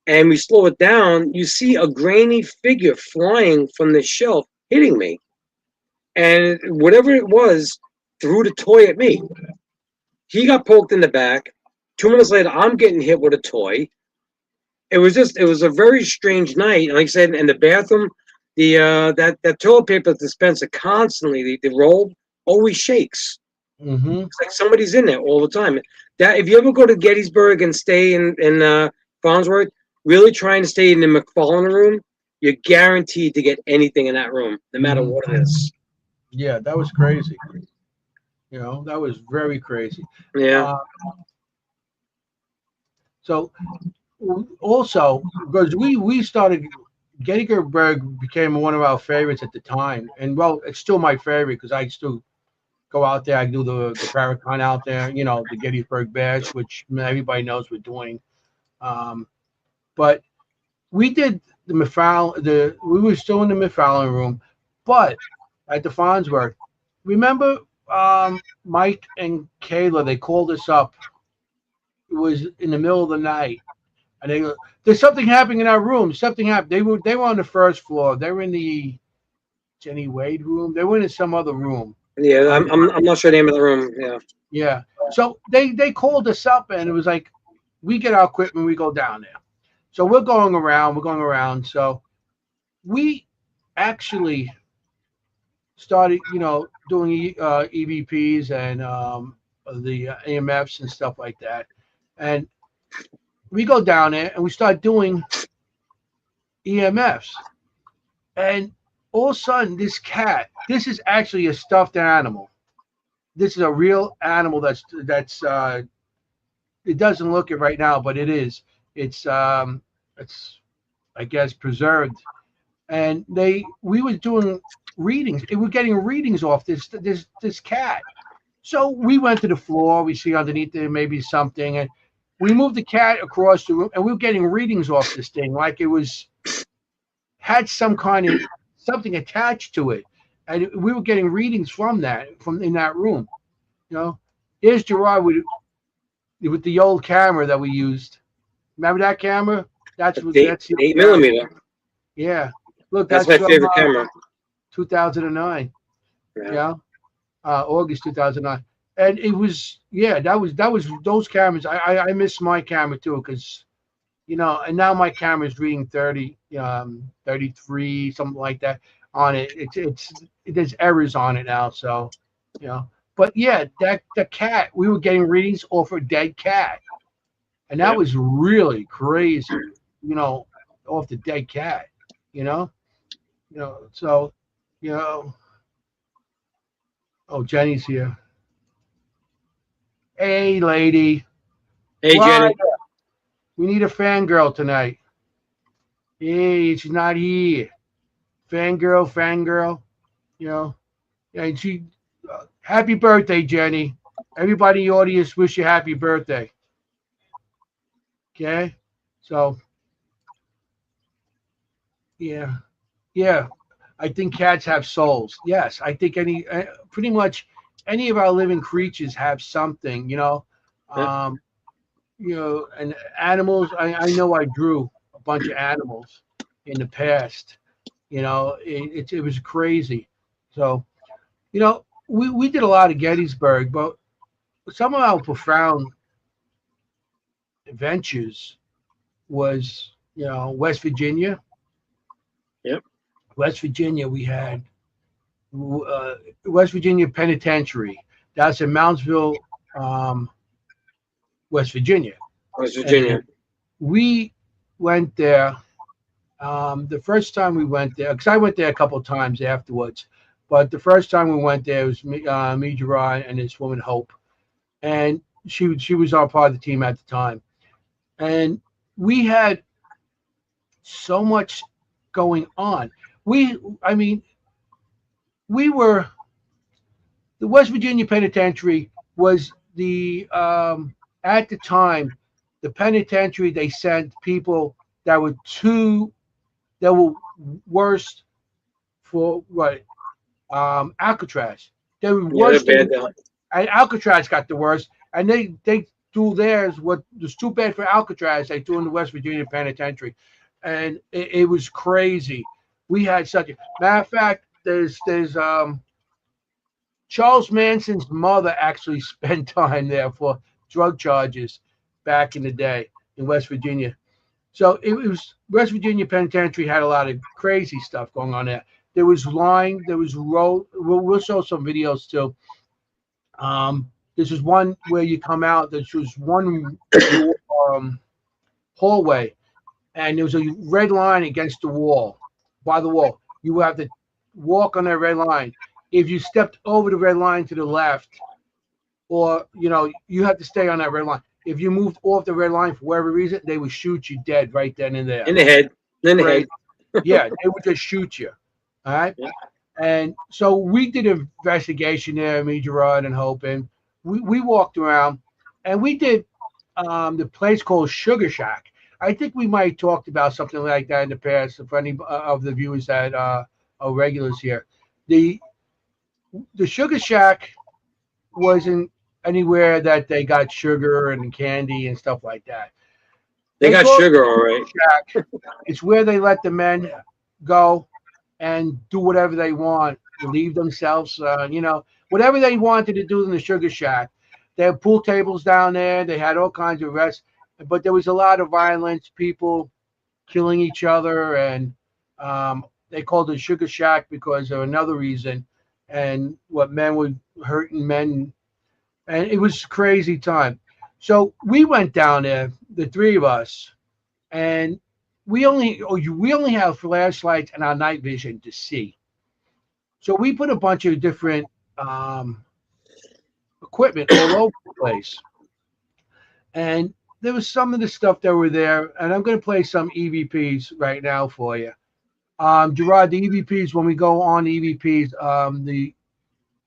and we slow it down, you see a grainy figure flying from the shelf hitting me. And whatever it was, threw the toy at me. He got poked in the back. 2 minutes later, I'm getting hit with a toy. It was a very strange night. And like I said, in the bathroom, that toilet paper dispenser constantly, the roll always shakes. Mm-hmm. It's like somebody's in there all the time. That if you ever go to Gettysburg and stay in Farnsworth, really trying to stay in the McFarlane room, you're guaranteed to get anything in that room, no matter what it is. Yeah, that was crazy. That was very crazy. Yeah. So also, because we started, Gettysburg became one of our favorites at the time, and well, it's still my favorite because I still go out there. I do the Paracon out there, the Gettysburg Bash, which everybody knows we're doing. But we did the McFarlane. We were still in the McFarlane room, but at the Farnsworth, remember Mike and Kayla? They called us up. It was in the middle of the night. And they go, there's something happening in our room. Something happened. They were on the first floor. They were in the Jenny Wade room. They were in some other room. Yeah, I'm not sure the name of the room. Yeah. Yeah. So they called us up and it was like, we get our equipment, we go down there. So we're going around. So we actually started, doing EVPs and the AMFs and stuff like that. And we go down there and we start doing EMFs. And all of a sudden, this cat, this is actually a stuffed animal. This is a real animal that's it doesn't look it right now, but it is. It's I guess, preserved. And we were doing readings. We were getting readings off this cat. So we went to the floor. We see underneath there maybe something, and we moved the cat across the room, and we were getting readings off this thing like it was had some kind of something attached to it, and we were getting readings from in that room. You know, here's Gerard with the old camera that we used. Remember that camera? That's the Eight camera. millimeter. Yeah. Look, That's that's my from favorite camera. 2009. Yeah. Yeah, August 2009. And it was that was those cameras. I miss my camera too because and now my camera is reading 30, 33, something like that on it. There's errors on it now, so you know. But yeah, that the cat we were getting readings off a dead cat, and that Yeah. was really crazy, off the dead cat, you know, So, you know, oh, Jenny's here. Hey, lady, Hey, why Jenny. we need a fangirl tonight? Hey, she's not here. Fangirl, you know. And she, happy birthday, Jenny. Everybody in the audience wish you happy birthday. Okay, so yeah, yeah. I think cats have souls. Yes, I think pretty much any of our living creatures have something. Yeah. Um, and animals. I know I drew a bunch of animals in the past. It was crazy. So we did a lot of Gettysburg, but some of our profound adventures was West Virginia. Yep. West Virginia, we had West Virginia Penitentiary. That's in Moundsville, um, West Virginia. West And Virginia. we went there. The first time we went there, because I went there a couple of times afterwards, but the first time we went there, it was me, Gerard, and this woman Hope, and she was our part of the team at the time, and we had so much going on. I mean, we were the West Virginia Penitentiary was at the time the penitentiary they sent people that were worse for what Alcatraz. They were Yeah, worse they're than bad now. and Alcatraz got the worst, and they do theirs. What was too bad for Alcatraz, they do in the West Virginia Penitentiary, and it was crazy. We had such a matter of fact. There's Charles Manson's mother actually spent time there for drug charges back in the day in West Virginia. So it was West Virginia Penitentiary had a lot of crazy stuff going on there. There was lying, there was road. We'll show some videos too. This is one where you come out. There was one um, hallway, and there was a red line against the wall. By the wall, you have to walk on that red line. If you stepped over the red line to the left, or you have to stay on that red line. If you moved off the red line for whatever reason, they would shoot you dead right then and there. In the head. In the head. Yeah, they would just shoot you. All right. Yeah. And so we did an investigation there, me, Gerard, and Hope, and we walked around, and we did the place called Sugar Shack. I think we might have talked about something like that in the past. For any of the viewers that are regulars here, the Sugar Shack wasn't anywhere that they got sugar and candy and stuff like that. They got sugar, all right. Shack. It's where they let the men go and do whatever they want, relieve themselves, whatever they wanted to do in the Sugar Shack. They had pool tables down there. They had all kinds of rest, but there was a lot of violence, people killing each other, and they called it Sugar Shack because of another reason, and what men were hurting men, and it was a crazy time. So we went down there, the three of us, and we only have flashlights and our night vision to see. So we put a bunch of different equipment all over the place. And there was some of the stuff that were there, and I'm going to play some EVPs right now for you. Gerard, the EVPs, when we go on the EVPs,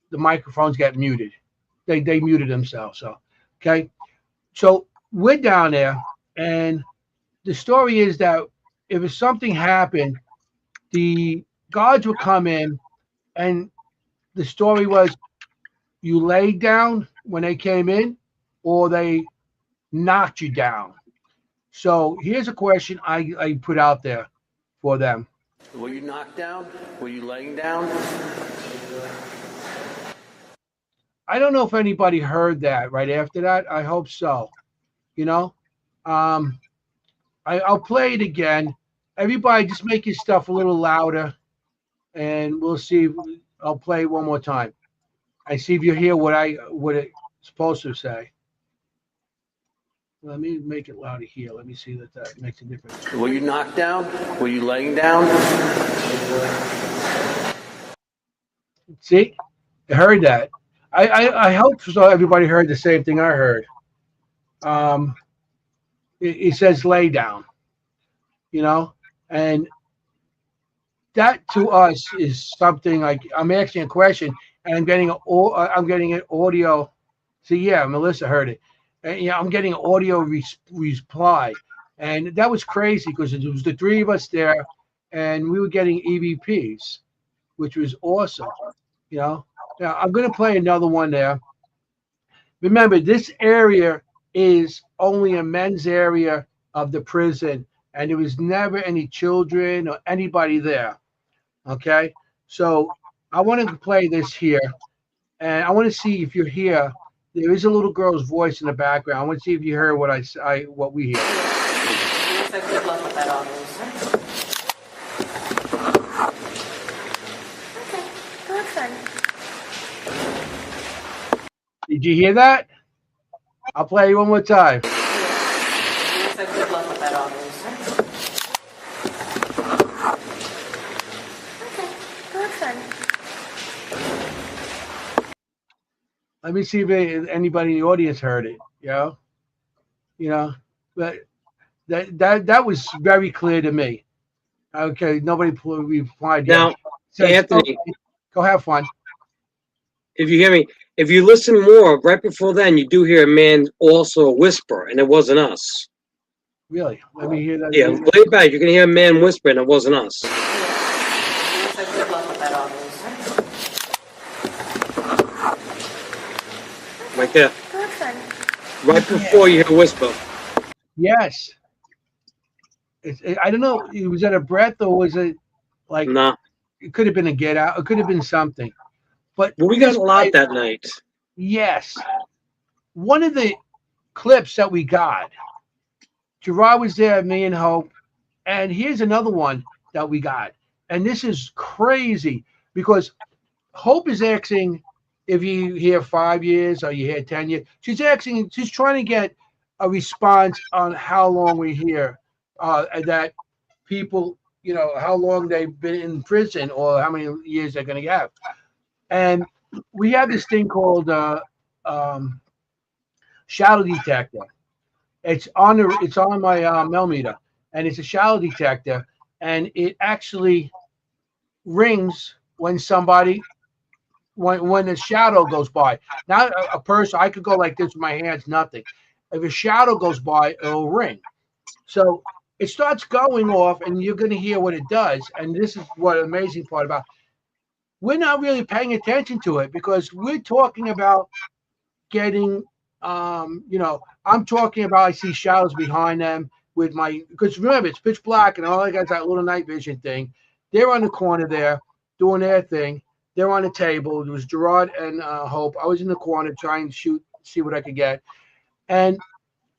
the microphones get muted. They muted themselves. So, okay. So we're down there, and the story is that if something happened, the guards would come in, and the story was you laid down when they came in, or they knocked you down. So here's a question I put out there for them. Were you knocked down? Were you laying down? I don't know if anybody heard that right after that. I hope so. You know, um, I'll play it again. Everybody, just make your stuff a little louder, and we'll see. I'll play it one more time. I see if you hear what it's supposed to say. Let me make it louder here. Let me see that makes a difference. Were you knocked down? Were you laying down? See, I heard that. I hope so. Everybody heard the same thing I heard. Um, it says lay down, you know, and that to us is something like I'm asking a question and I'm getting an audio. See, yeah, Melissa heard it. And, yeah, I'm getting an audio reply, and that was crazy because it was the three of us there, and we were getting EVPs, which was awesome. You know, now I'm going to play another one there. Remember, this area is only a men's area of the prison, and there was never any children or anybody there. Okay, so I want to play this here, and I want to see if you're here. There is a little girl's voice in the background. I want to see if you heard what we hear. Yes, I would love that officer. Okay, that's fine. Did you hear that? I'll play you one more time. Yes, I would love that officer. Okay, that's fine. Let me see if anybody in the audience heard it. You know, but that was very clear to me. Okay, nobody replied yet. Now, Says, Anthony, okay, go have fun. if you hear me, if you listen more, right before then, you do hear a man also whisper, and it wasn't us. Really? Let me hear that. Yeah, again. play it back. You can hear a man whisper, and it wasn't us. Yes, I would love that officer. Right there. That's fine. Right before you hear a whisper. Yes. I don't know. Was that a breath or was it like Nah. it could have been a get out? It could have been something. But Well, we got a lot that night. yes. One of the clips that we got, Gerard was there, me and Hope, and here's another one that we got. And this is crazy because Hope is asking if you here 5 years or you here 10 years. She's trying to get a response on how long we're here, that people, how long they've been in prison or how many years they're going to have. And we have this thing called shadow detector. It's on my millimeter, and it's a shadow detector, and it actually rings when when a shadow goes by. Not a person. I could go like this with my hands, nothing. If a shadow goes by, it'll ring. So it starts going off, and you're going to hear what it does. And this is what amazing part about. We're not really paying attention to it because we're talking about getting, I'm talking about I see shadows behind them with because remember, it's pitch black and all I got that little night vision thing. They're on the corner there doing their thing. They're on the table. It was Gerard and Hope. I was in the corner trying to see what I could get. And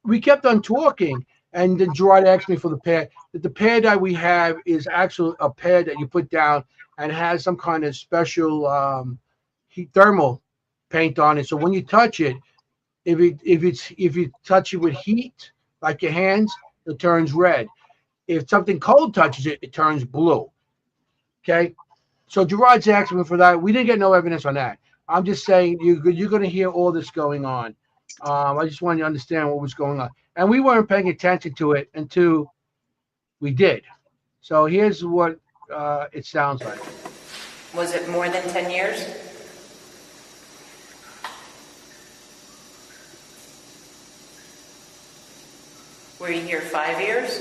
we kept on talking. And then Gerard asked me for the pad. The pad that we have is actually a pad that you put down and has some kind of special thermal paint on it. So when you touch it, if you touch it with heat, like your hands, it turns red. If something cold touches it, it turns blue. Okay. So Gerard's asking me for that. We didn't get no evidence on that. I'm just saying you're going to hear all this going on. I just wanted to understand what was going on, and we weren't paying attention to it until we did. So here's what it sounds like. Was it more than 10 years? Were you here 5 years?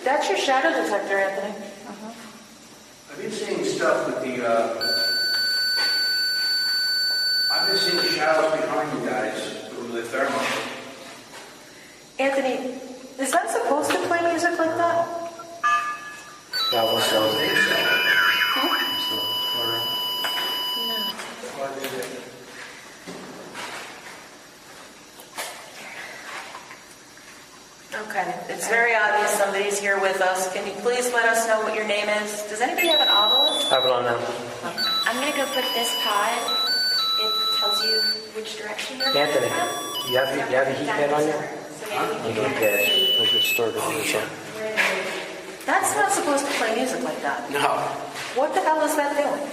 That's your shadow detector, Anthony. I've been seeing stuff with the, I've been seeing shadows behind you guys with the thermal. Anthony, is that supposed to play music like that? Yeah, I don't think so. Okay, it's very obvious somebody's here with us. Can you please let us know what your name is? Does anybody have an obelisk? I have it on now. I'm gonna go put this pod. It tells you which direction you're Anthony, coming from. you have a heat pad on you? So maybe we Heat can pad. see I just started or something. where it is. That's not supposed to play music like that. No. What the hell is that doing?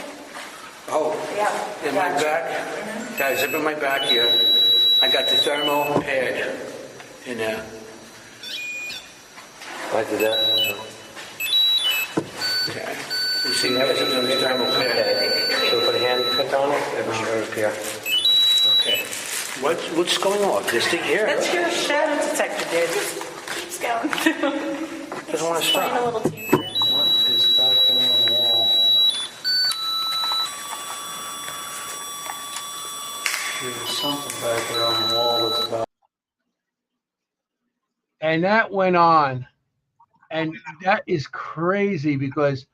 Oh, Yeah. in my Gotcha. back, guys, up in my back here, I got the thermal pad in there. I did that. Okay. You see that? It's in the thermal pad. Okay. So we put a hand click on it, it should appear. Okay. What's going on? This thing here? That's your shadow detector, dude. Keeps going. Doesn't want to Playing a stop. little tune for us. What is back there on the wall? There's something back there on the wall that's about. And that went on. And that is crazy because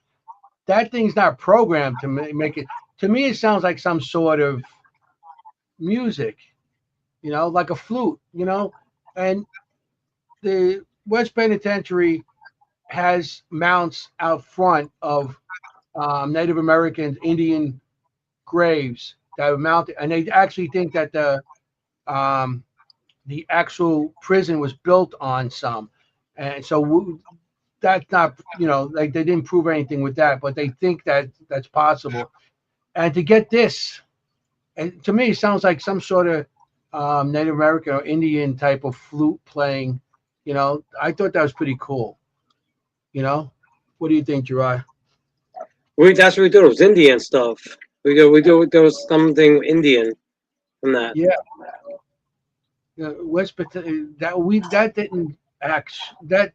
that thing's not programmed to make it. To me, it sounds like some sort of music, like a flute, And the West Penitentiary has mounts out front of Native American Indian graves that are mounted, and they actually think that the actual prison was built on some, and so that's not, like they didn't prove anything with that, but they think that that's possible. And to get this, and to me, it sounds like some sort of Native American or Indian type of flute playing. I thought that was pretty cool. What do you think, Gerard? That's what we do. It was Indian stuff. There was something Indian from that. Yeah. West that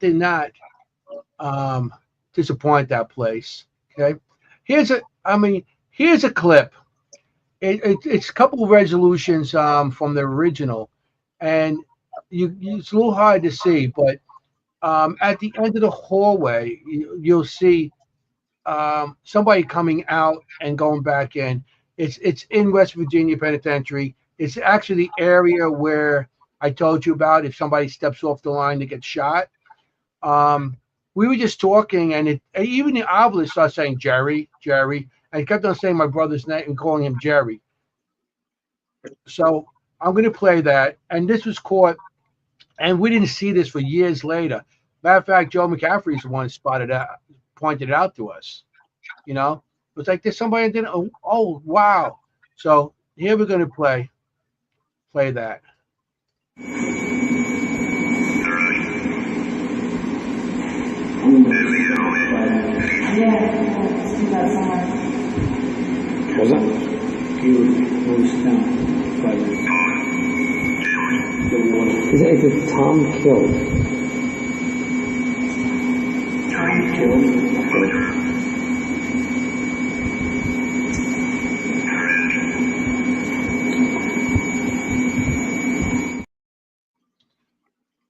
did not disappoint that place. Okay, here's a clip. It's a couple of resolutions from the original, and it's a little hard to see, but at the end of the hallway, you'll see somebody coming out and going back in. It's in West Virginia Penitentiary. It's actually the area where I told you about if somebody steps off the line to get shot. We were just talking, and even the obelisk started saying Jerry, Jerry, and he kept on saying my brother's name and calling him Jerry. So I'm going to play that, and this was caught, and we didn't see this for years later. Matter of fact, Joe McCaffrey's the one who pointed it out to us. It was like there's somebody that didn't. Oh wow! So here we're going to play that. Was it? Is it Tom killed? Tom killed?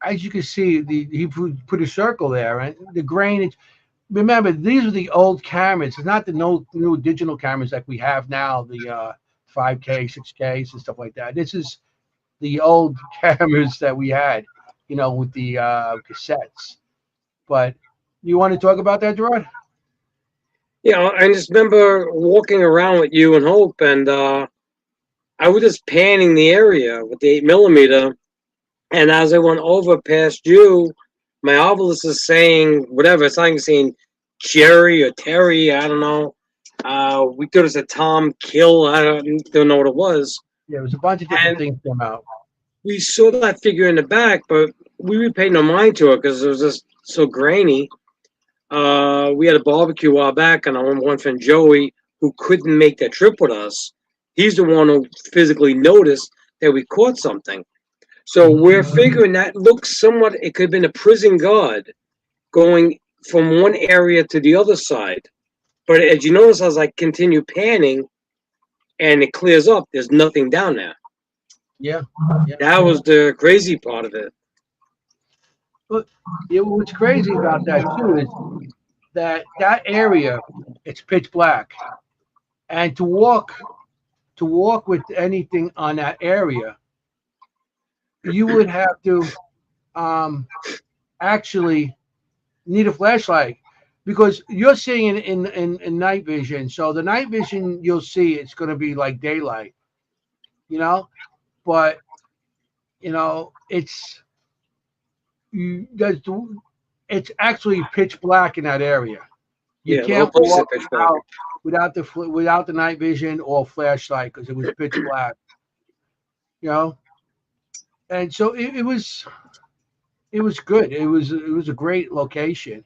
As you can see, he put a circle there, and the grain. Remember, these are the old cameras. It's not the new digital cameras like we have now, the 5K, 6Ks, and stuff like that. This is the old cameras that we had, with the cassettes. But You want to talk about that, Gerard? Yeah, I just remember walking around with you and Hope, and I was just panning the area with the 8mm. And as I went over past you, my obelisk is saying whatever. It's like saying Jerry or Terry. I don't know. We thought it was a Tom Kill. I don't know what it was. Yeah, it was a bunch of different And things came out. we saw that figure in the back, but we didn't pay no mind to it because it was just so grainy. We had a barbecue a while back, and our one friend Joey, who couldn't make that trip with us, he's the one who physically noticed that we caught something. So we're figuring that looks somewhat, it could have been a prison guard going from one area to the other side. But as you notice, as I continue panning and it clears up, there's nothing down there. Yeah. That was the crazy part of it. But what's crazy about that too is that area, it's pitch black, and to walk with anything on that area, you would have to actually need a flashlight, because you're seeing it in night vision. So the night vision you'll see, it's going to be like daylight, but it's actually pitch black in that area. You can't walk without the night vision or flashlight, because it was pitch black. And so it was good. It was a great location,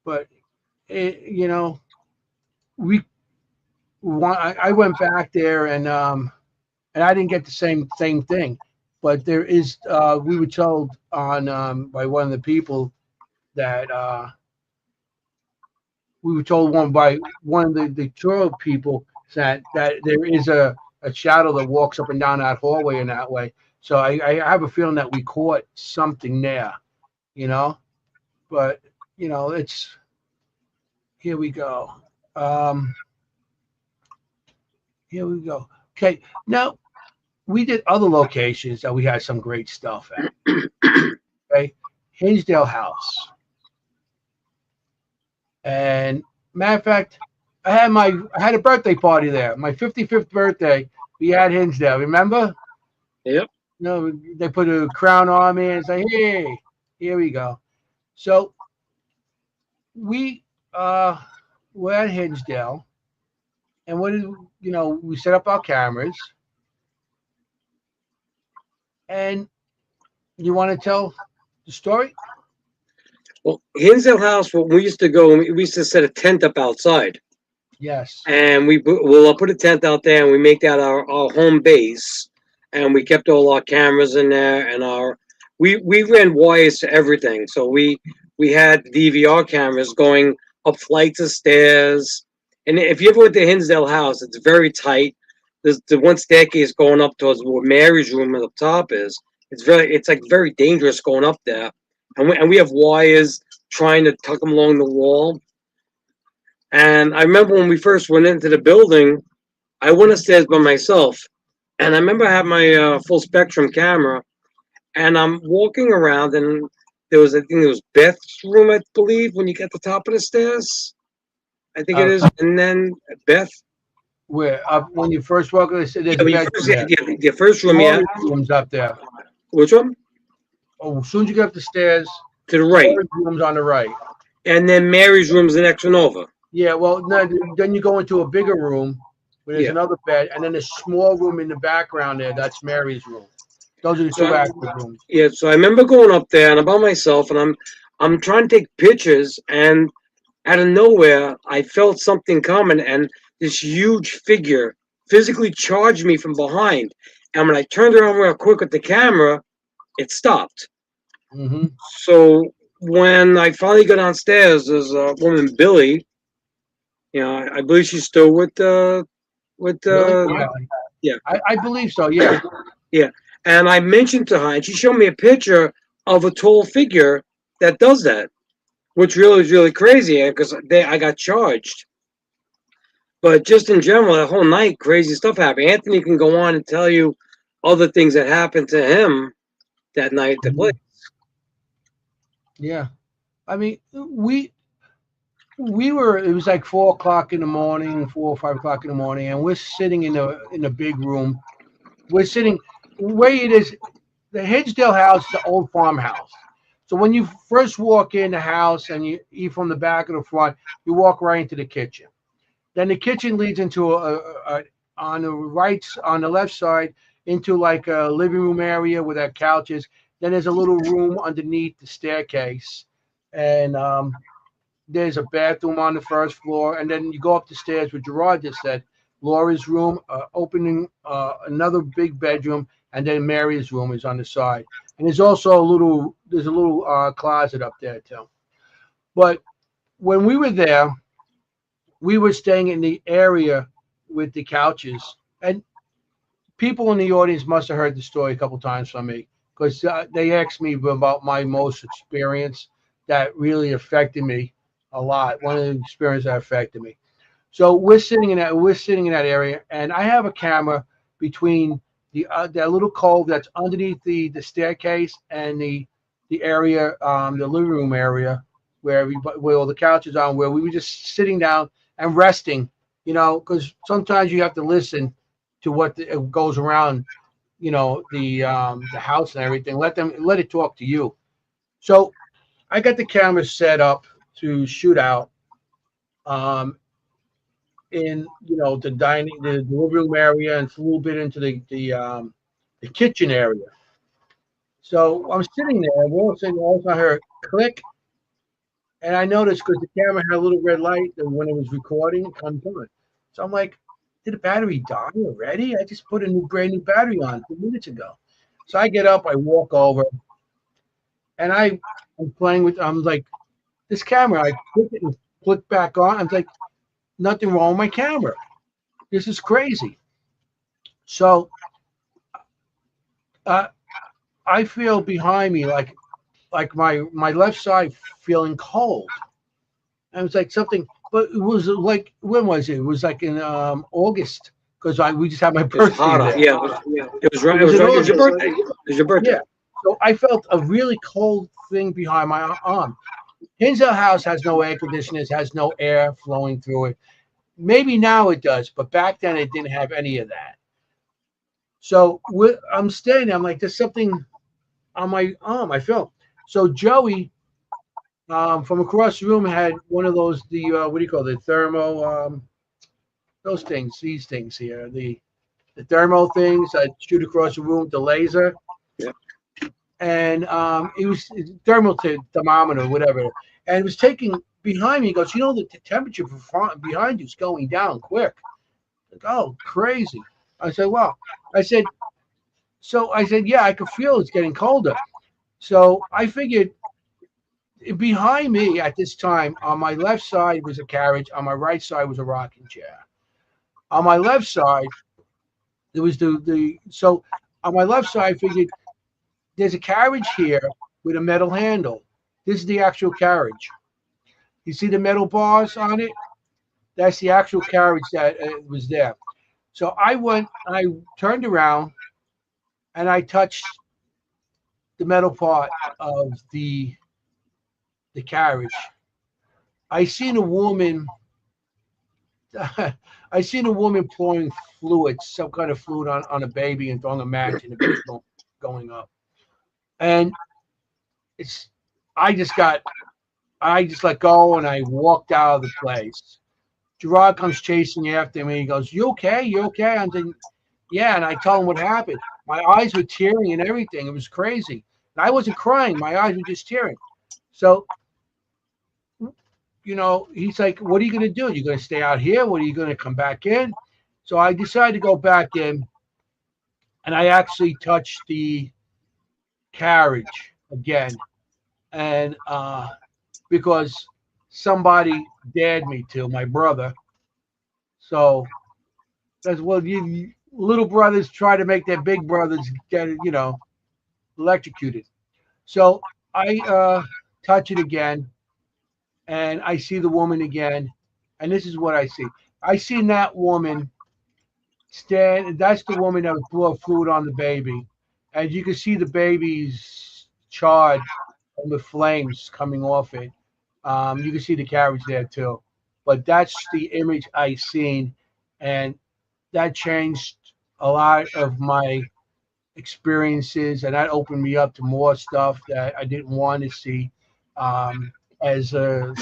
But I went back there, and I didn't get the same thing. But there is, we were told by one of the people that by one of the tour people that there is a shadow that walks up and down that hallway in that way. So I have a feeling that we caught something there, But it's here we go. Here we go. Okay, now we did other locations that we had some great stuff at. Okay, Hinsdale House, and matter of fact, I had a birthday party there. My 55th birthday. We had Hinsdale. Remember? Yep. They put a crown on me and say, "Hey, here we go." So we were at Hinsdale, and we set up our cameras. And you want to tell the story? Well, Hinsdale House, when we used to go, we used to set a tent up outside. Yes. And we'll put a tent out there, and we make that our home base. And we kept all our cameras in there, and we ran wires to everything. So we had DVR cameras going up flights of stairs. And if you ever went to Hinsdale House, it's very tight. There's the one staircase going up towards where Mary's room at the top is. It's like very dangerous going up there. And we have wires trying to tuck them along the wall. And I remember when we first went into the building, I went upstairs by myself. And I remember I had my full spectrum camera, and I'm walking around, and I think there was Beth's room, I believe, when you get to the top of the stairs. I think it is. And then Beth. Where when you first walk in, the first room, yeah. Rooms up there. Which one? Oh, as soon as you get up the stairs, to the right. Rooms on the right. And then Mary's room is the next one over. Yeah, well, no, then you go into a bigger room where there's another bed, and then a small room in the background there. That's Mary's room. Those are the two active rooms. Yeah, so I remember going up there, and I'm by myself, and I'm trying to take pictures, and out of nowhere, I felt something coming, and this huge figure physically charged me from behind. And when I turned around real quick with the camera, it stopped. Mm-hmm. So when I finally got downstairs, there's a woman, Billy. I believe she's still with yeah. I believe so. Yeah. Yeah. And I mentioned to her, and she showed me a picture of a tall figure that does that, which really is really crazy because I got charged. But just in general, that whole night, crazy stuff happened. Anthony can go on and tell you other things that happened to him that night at the place. Yeah. I mean, we were. It was like 4 o'clock in the morning, 4 or 5 o'clock in the morning, and we're sitting in the big room. We're sitting where it is. The Hinsdale house is an old farmhouse. So when you first walk in the house and you eat from the back or the front, you walk right into the kitchen. Then the kitchen leads into on the on the left side into like a living room area with our couches. Then there's a little room underneath the staircase, and there's a bathroom on the first floor, and then you go up the stairs, what Gerard just said, Laura's room, opening another big bedroom, and then Mary's room is on the side. And there's also there's a little closet up there too. But when we were there, we were staying in the area with the couches, and people in the audience must have heard the story a couple times from me because they asked me about my most experience that really affected me a lot. One of the experiences that affected me. So we're sitting in that area, and I have a camera between that little cove that's underneath the staircase and the area, the living room area where all the couches are, where we were just sitting down and resting, because sometimes you have to listen to what goes around, the house and everything. Let it talk to you. So I got the camera set up to shoot out. Um, in the living room area and a little bit into the kitchen area. So I'm sitting there, and all of a sudden I heard click, and I noticed because the camera had a little red light that when it was recording, it comes on. So I'm like, did the battery die already? I just put a brand new battery on 2 minutes ago. So I get up, I walk over, and I'm playing with. I'm like, this camera. I click it and click back on. I'm like, nothing wrong with my camera. This is crazy. So uh, I feel behind me like my left side feeling cold. And it was like something, but it was like when was it? It was like in August because we just had my It was birthday hot. there. Yeah, it was right. It was in right. It was your August. birthday. It was your birthday. Yeah. So I felt a really cold thing behind my arm. Hinsdale House has no air conditioners, has no air flowing through it. Maybe now it does, but back then it didn't have any of that. So I'm standing there. I'm like, there's something on my arm. I felt. So Joey from across the room had one of those what do you call it? The thermo those things, these things here, the thermo things that shoot across the room, the laser. Yeah. And it was thermal thermometer, whatever, and it was taking behind me. He goes, the temperature behind you is going down quick. Like, oh, crazy. I said, well, I said, yeah, I could feel it's getting colder. So I figured behind me at this time, on my left side was a carriage, on my right side was a rocking chair. On my left side, there was so on my left side, I figured there's a carriage here with a metal handle. This is the actual carriage. You see the metal bars on it? That's the actual carriage that was there. So I turned around and I touched the metal part of the carriage. I seen a woman. I seen a woman pouring fluid, some kind of fluid on a baby and throwing a match and the baby's going up. And I just let go and I walked out of the place. Gerard comes chasing after me. He goes, "You okay? You okay?" I'm thinking, yeah. And I tell him what happened. My eyes were tearing and everything. It was crazy. And I wasn't crying. My eyes were just tearing. So, he's like, "What are you going to do? You're going to stay out here? What are you going to come back in?" So I decided to go back in, and I actually touched the carriage again, and because somebody dared me to, my brother. So that's what little brothers try to make their big brothers get, electrocuted. So I touch it again, and I see the woman again, and this is what I see. I seen that woman stand. That's the woman that was blowing fluid on the baby, and you can see the baby's charred and with flames coming off it. You can see the carriage there too, but that's the image I seen, and that changed a lot of my experiences, and that opened me up to more stuff that I didn't want to see. As a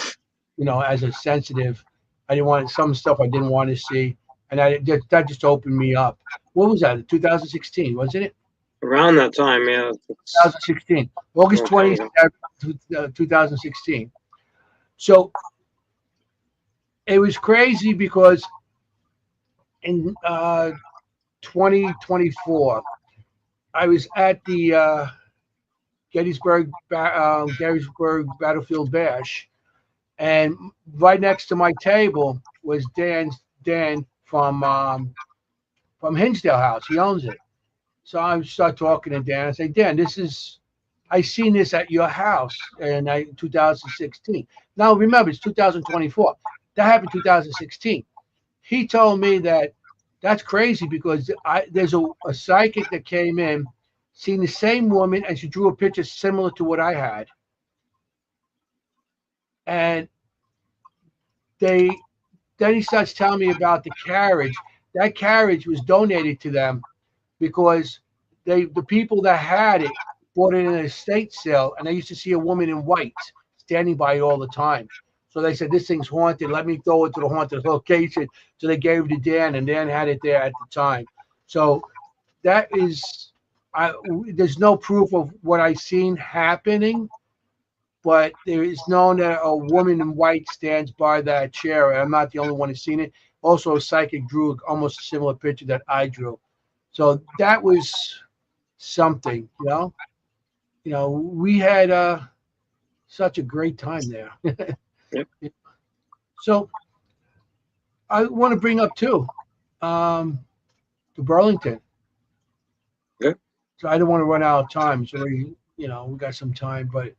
as a sensitive, I didn't want some stuff I didn't want to see, and that just opened me up. What was that? 2016, wasn't it? Around that time, yeah. 2016, August Okay. 27th, 2016. So it was crazy because in 2024, I was at the Gettysburg Battlefield Bash, and right next to my table was Dan from Hinsdale House. He owns it. So I start talking to Dan. I say, Dan, I seen this at your house in 2016. Now remember, it's 2024. That happened 2016. He told me that's crazy because there's a psychic that came in, seen the same woman, and she drew a picture similar to what I had. And then he starts telling me about the carriage. That carriage was donated to them because the people that had it bought it in an estate sale, and they used to see a woman in white standing by it all the time. So they said, this thing's haunted. Let me throw it to the haunted location. So they gave it to Dan, and Dan had it there at the time. So that is, there's no proof of what I seen happening, but there is known that a woman in white stands by that chair. And I'm not the only one who's seen it. Also, a psychic drew almost a similar picture that I drew. So that was something, we had such a great time there. Yep. So I want to bring up too, to Burlington. Okay. So I don't want to run out of time. So we got some time, but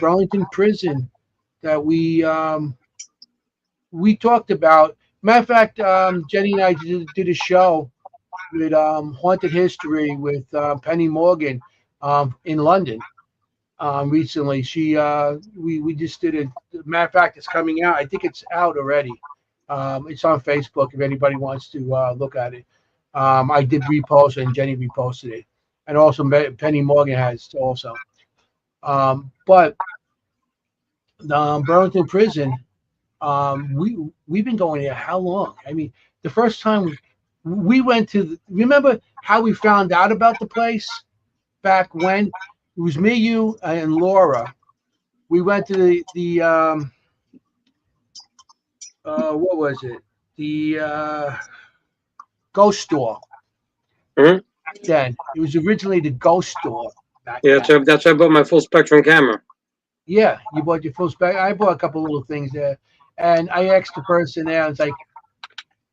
Burlington Prison that we talked about. Matter of fact, Jenny and I did a show with Haunted History with Penny Morgan in London recently. We just did it. Matter of fact, it's coming out. I think it's out already. It's on Facebook if anybody wants to look at it. I did repost it, and Jenny reposted it, and also Penny Morgan has also. But the Burlington Prison, we've been going there how long? I mean, the first time we went to, remember how we found out about the place back when? It was me, you, and Laura. We went to the what was it? The ghost store. Mhm. Then it was originally the ghost store. Yeah, that's why I bought my full spectrum camera. Yeah, you bought your full spec. I bought a couple little things there, and I asked the person there. It's like,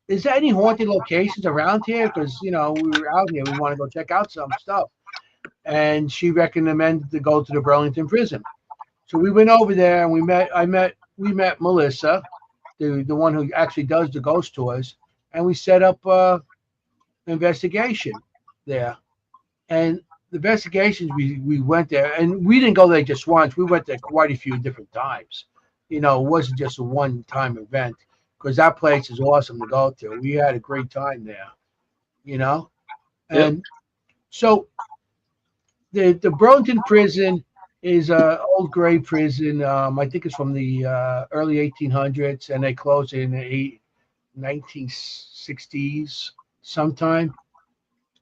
is there any haunted locations around here? Because we were out here, we want to go check out some stuff. And she recommended to go to the Burlington Prison. So we went over there and we met Melissa, the one who actually does the ghost tours, and we set up an investigation there. And the investigations, we went there, and we didn't go there just once. We went there quite a few different times. It wasn't just a one-time event, because that place is awesome to go to. We had a great time there, and so the Burlington Prison is a old gray prison. I think it's from the early 1800s, and they closed in the 1960s sometime.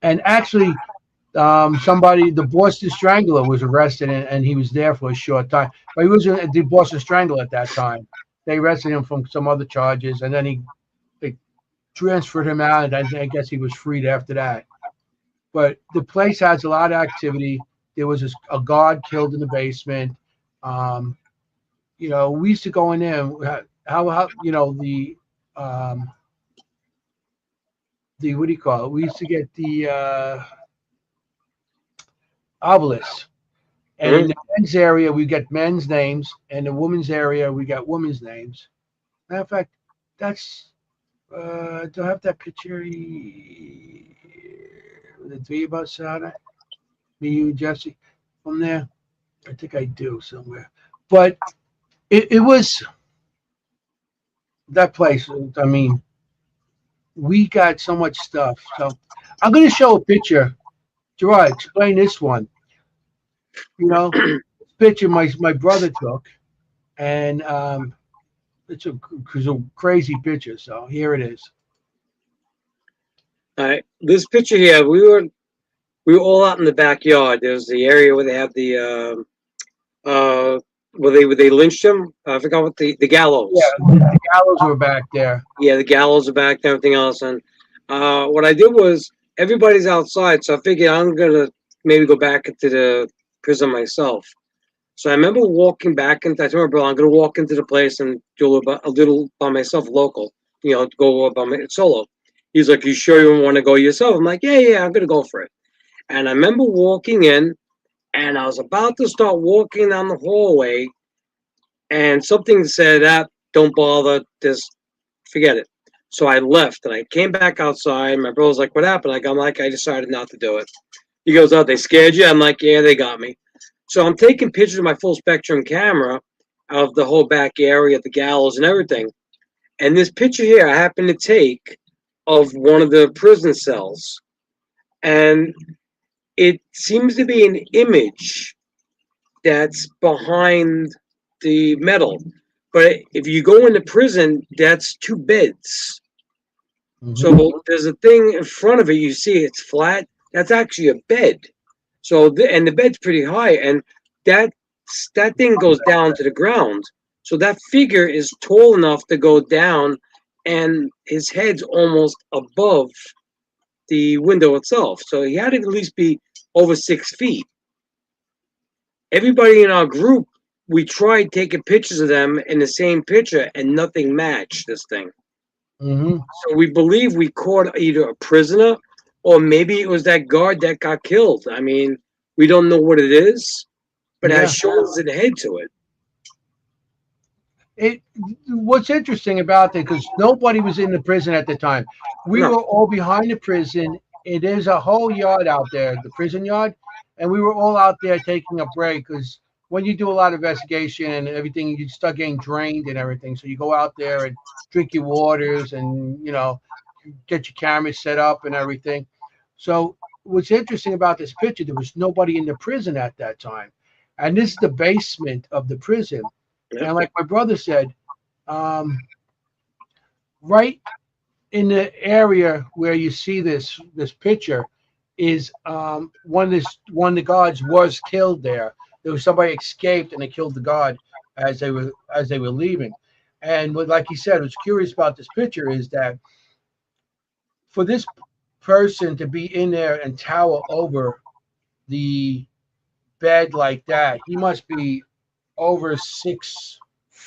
And actually, the Boston Strangler was arrested, and he was there for a short time. But he wasn't the Boston Strangler at that time. They arrested him from some other charges, and then they transferred him out, and I guess he was freed after that. But the place has a lot of activity. There was a guard killed in the basement. We used to go in there. How the what do you call it? We used to get the obelisks. And in the men's area, we get men's names, and the women's area, we got women's names. Matter of fact, that's do I have that picture? The three of us, Sada, me, you, Jesse, from there. I think I do somewhere. But it was that place. I mean, we got so much stuff. So I'm going to show a picture. Gerard, explain this one. You know, picture my brother took, and it's a crazy picture. So here it is. All right, this picture here, we were all out in the backyard. There's the area where they have the where they lynched him. I forgot what the Yeah, gallows. the gallows were back there. Yeah, the gallows are back there, everything else. And what I did was everybody's outside, so I figured I'm gonna maybe go back into the prison myself. So I remember walking back into. I told my brother I'm gonna walk into the place and do a little by myself, local. Go by my solo. He's like, "You sure you want to go yourself?" I'm like, "Yeah, yeah, I'm gonna go for it." And I remember walking in, and I was about to start walking down the hallway, and something said, "Ah, don't bother. Just forget it." So I left, and I came back outside. My brother's like, "What happened?" I'm like, I decided not to do it. He goes, "Oh, they scared you?" I'm like, "Yeah, they got me." So I'm taking pictures with my full spectrum camera of the whole back area, the gallows, and everything. And this picture here, I happen to take of one of the prison cells, and it seems to be an image that's behind the metal. But if you go into prison, that's two beds. Mhm. So there's a thing in front of it. You see it's flat. That's actually a bed. So and the bed's pretty high, and that that thing goes down to the ground. So that figure is tall enough to go down, and his head's almost above the window itself. So he had to at least be over 6 feet. Everybody in our group, we tried taking pictures of them in the same picture, and nothing matched this thing. Mhm. So we believe we caught either a prisoner or maybe it was that guard that got killed. I mean, we don't know what it is, but it has Yeah. shoulders and a head to it. It. What's interesting about that, because nobody was in the prison at the time. We No. were all behind the prison. It is a whole yard out there, the prison yard, and we were all out there taking a break because when you do a lot of investigation and everything, you start getting drained and everything. So you go out there and drink your waters and get your cameras set up and everything. So what's interesting about this picture, there was nobody in the prison at that time, and this is the basement of the prison. Yep. And like my brother said, um, right in the area where you see this picture is one of the guards was killed there. There was somebody escaped and they killed the guard as they were leaving. And like he said, what's curious about this picture is that for this person to be in there and tower over the bed like that, he must be over 6'4"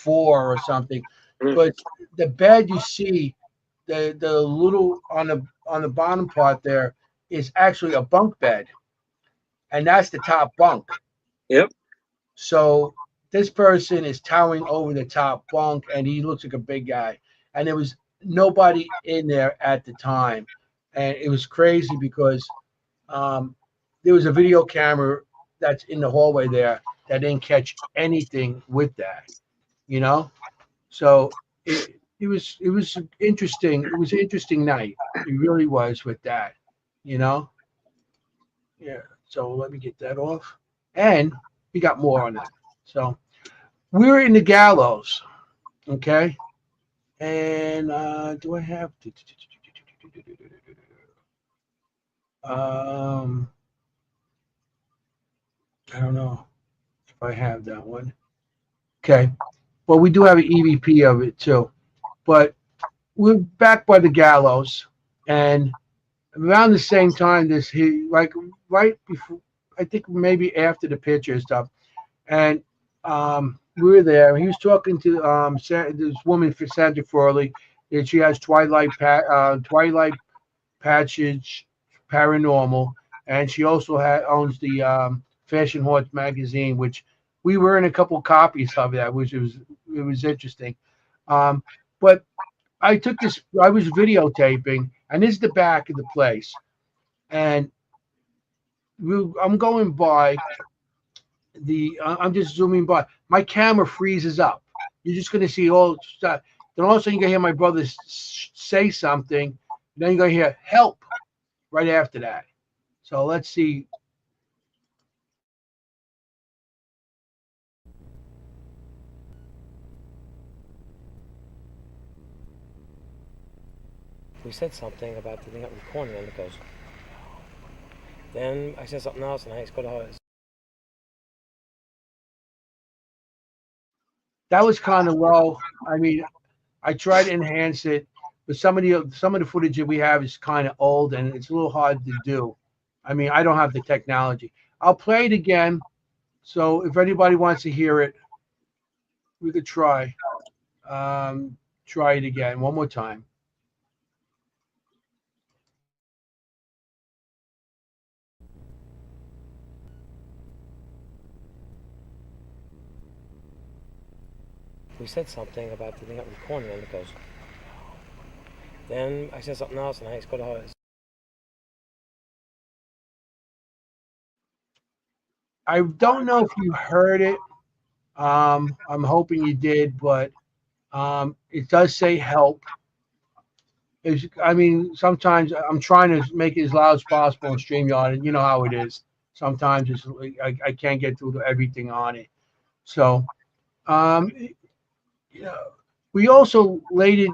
or something. Mm. But the bed you see, the little on the bottom part there is actually a bunk bed, and that's the top bunk. Yep. So this person is towering over the top bunk, and he looks like a big guy. And there was nobody in there at the time, and it was crazy because um, there was a video camera that's in the hallway there that didn't catch anything with that. You know, so it was interesting. It was an interesting night. It really was with that. You know, yeah. So let me get that off, and we got more on that. So we were in the gallows, okay. And do I have? Um, I don't know if I have that one. Okay, well we do have an EVP of it too, but we're back by the gallows, and around the same time, this he like right before, I think maybe after the picture and stuff, and we were there. He was talking to this woman for Sandra Frawley, and she has Twilight Patches Paranormal, and she also owns the Fashion Horse magazine, which we were in a couple copies of that, which it was interesting. Um, but I took this. I was videotaping, and this is the back of the place, and I'm going by, I'm just zooming by. My camera freezes up. You're just gonna see all stuff. Then all of a sudden you're gonna hear my brother say something. Then you're gonna hear help right after that. So let's see. We said something about the thing up recording, and it goes. Then I said something else, and I just go to. That was kind of low. I mean, I tried to enhance it, but some of the footage that we have is kind of old and it's a little hard to do. I mean, I don't have the technology. I'll play it again. So if anybody wants to hear it, we could try. Try it again one more time. We said something about the thing up recording, and it goes. Then I said something else, and I just go to. I don't know if you heard it. I'm hoping you did, but it does say help. I mean, sometimes I'm trying to make it as loud as possible on StreamYard, and you know how it is. Sometimes I can't get through everything on it. So, yeah, we also later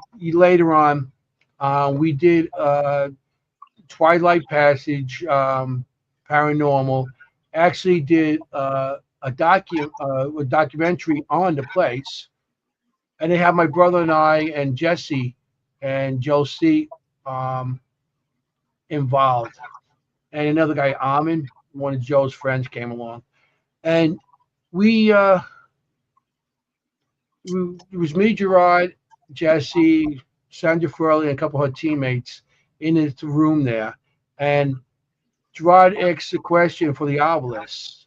on, we did Twilight Passage, Paranormal. Actually, did a documentary on the place, and they have my brother and I and Jesse and Joe C. Involved, and another guy, Amin, one of Joe's friends, came along, and we it was me, Gerard, Jesse, Sandra Furley, and a couple of her teammates in the room there, and Gerard asked the question for the obelisk,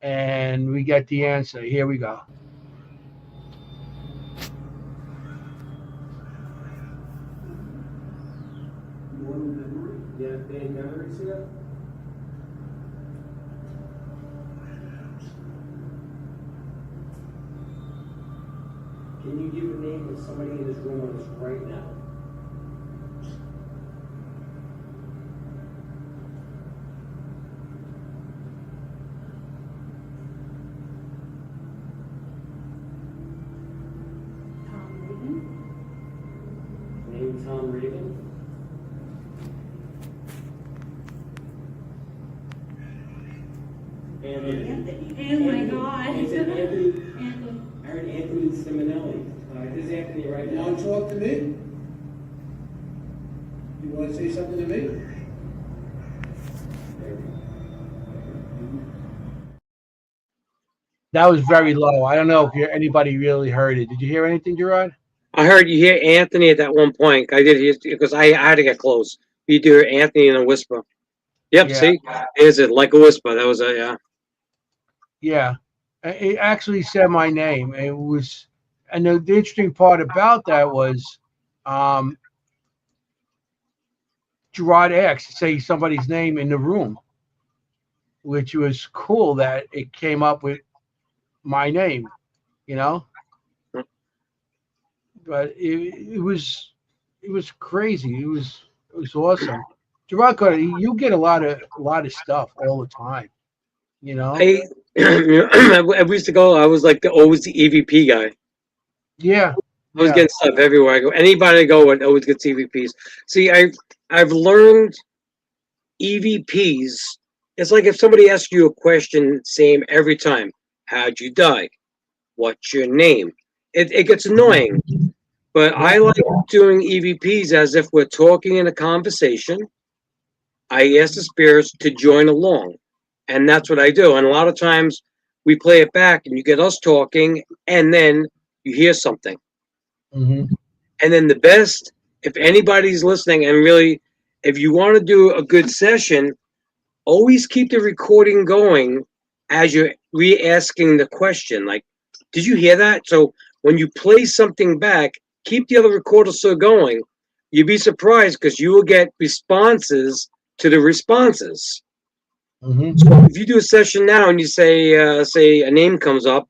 and we get the answer. Here we go. Yeah, any memories here? Can you give a name of somebody in this room with us right now? Name Tom Regan. Anthony. Oh my God. Is it Anthony? Anthony. I heard Anthony Simonelli. This is Anthony right now. You want to talk to me? You want to say something to me? That was very low. I don't know if anybody really heard it. Did you hear anything, Gerard? I heard you hear Anthony at that one point. I did hear because I had to get close. You do hear Anthony in a whisper. Yep, Yeah. see? Is it like a whisper? That was a, yeah. Yeah. It actually said my name. It was, and the interesting part about that was, Gerard asked to say somebody's name in the room, which was cool that it came up with my name, you know. But it was crazy. It was awesome. Gerard, you get a lot of stuff all the time, you know. I used to go. I was like always the EVP guy. Yeah. I was getting stuff everywhere I go. Anybody I go with always gets EVPs. See, I've learned EVPs. It's like if somebody asks you a question, same every time. How'd you die? What's your name? It gets annoying. But I like doing EVPs as if we're talking in a conversation. I ask the spirits to join along. And that's what I do. And a lot of times we play it back and you get us talking and then you hear something. Mm-hmm. And then the best, if anybody's listening and really, if you want to do a good session, always keep the recording going as you're re-asking the question. Like, did you hear that? So when you play something back, keep the other recorder still going. You'd be surprised because you will get responses to the responses. Mm-hmm. So if you do a session now and you say a name comes up,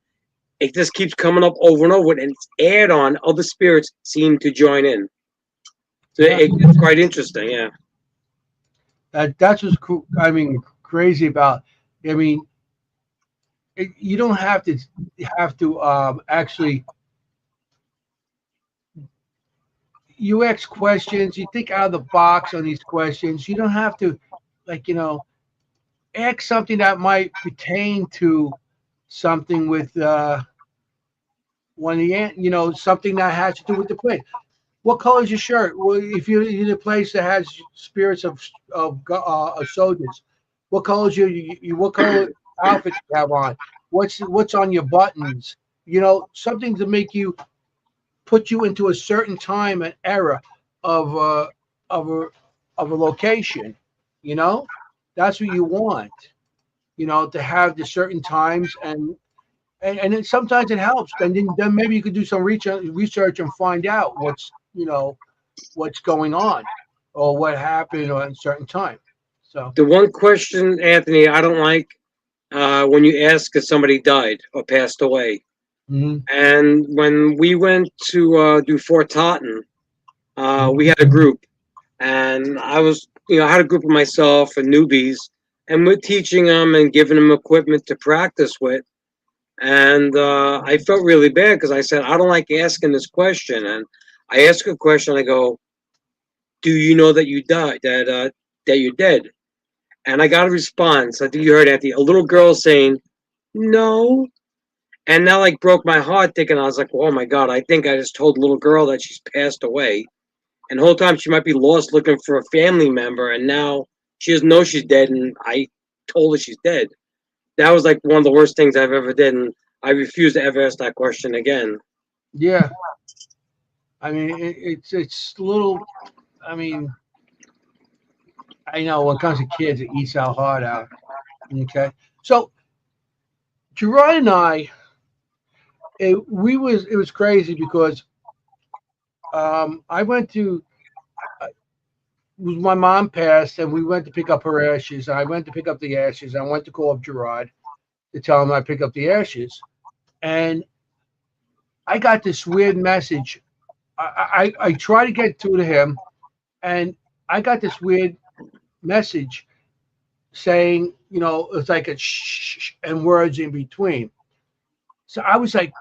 it just keeps coming up over and over, and it's add on. Other spirits seem to join in. So it's quite interesting. Yeah. That's what's crazy about. I mean, you don't have to actually. You ask questions. You think out of the box on these questions. You don't have to, like ask something that might pertain to something with one of the something that has to do with the place. What color is your shirt? Well, if you're in a place that has spirits of soldiers, what color is what color outfit you have on? What's on your buttons? Something to make you put you into a certain time and era of of a of a location. That's what you want. To have the certain times and then sometimes it helps. And then maybe you could do some research and find out what's going on or what happened at a certain time. So The one question, Anthony, I don't like when you ask if somebody died or passed away. mhm. And when we went to do Fort Totten, we had a group, and I had a group of myself and newbies, and we're teaching them and giving them equipment to practice with. And I felt really bad because I said, I don't like asking this question. And I ask a question, I go, do you know that you died, that you're dead? And I got a response. I think you heard, Anthony, a little girl saying, no. And that like broke my heart, thinking, I was like, oh my God, I think I just told the little girl that she's passed away. And the whole time she might be lost looking for a family member. And now she doesn't know she's dead. And I told her she's dead. That was like one of the worst things I've ever did. And I refuse to ever ask that question again. Yeah, I mean it's a little. I mean, I know when it comes to kids, it eats our heart out. Okay, so Gerard and I, it was crazy because I went to my mom passed and we went to pick up her ashes. I went to pick up the ashes. I went to call up Gerard to tell him I pick up the ashes, and I got this weird message. I tried to get through to him, and I got this weird message saying, it's like a shh and words in between. So I was like,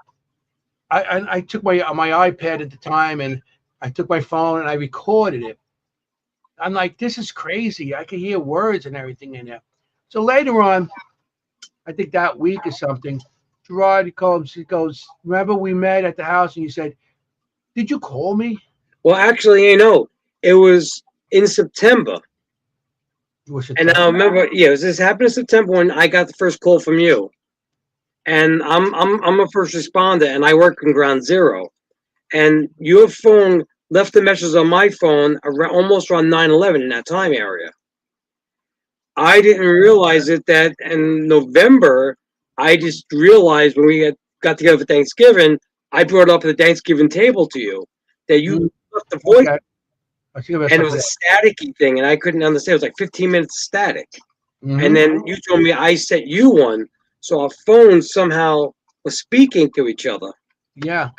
I took my iPad at the time and I took my phone and I recorded it. I'm like, this is crazy. I can hear words and everything in there. So later on, I think that week or something, Gerard he goes, remember we met at the house and you said, did you call me? Well, actually, it was in September. And I remember, this happened in September when I got the first call from you. And I'm a first responder, and I work in Ground Zero. And your phone left a message on my phone almost around 9/11 in that time area. I didn't realize it that in November. I just realized when we got together for Thanksgiving, I brought up at the Thanksgiving table to you that you left the voice. Okay. And it was a staticky thing, and I couldn't understand. It was like 15 minutes of static. Mm-hmm. And then you told me I sent you one, so our phones somehow were speaking to each other. Yeah.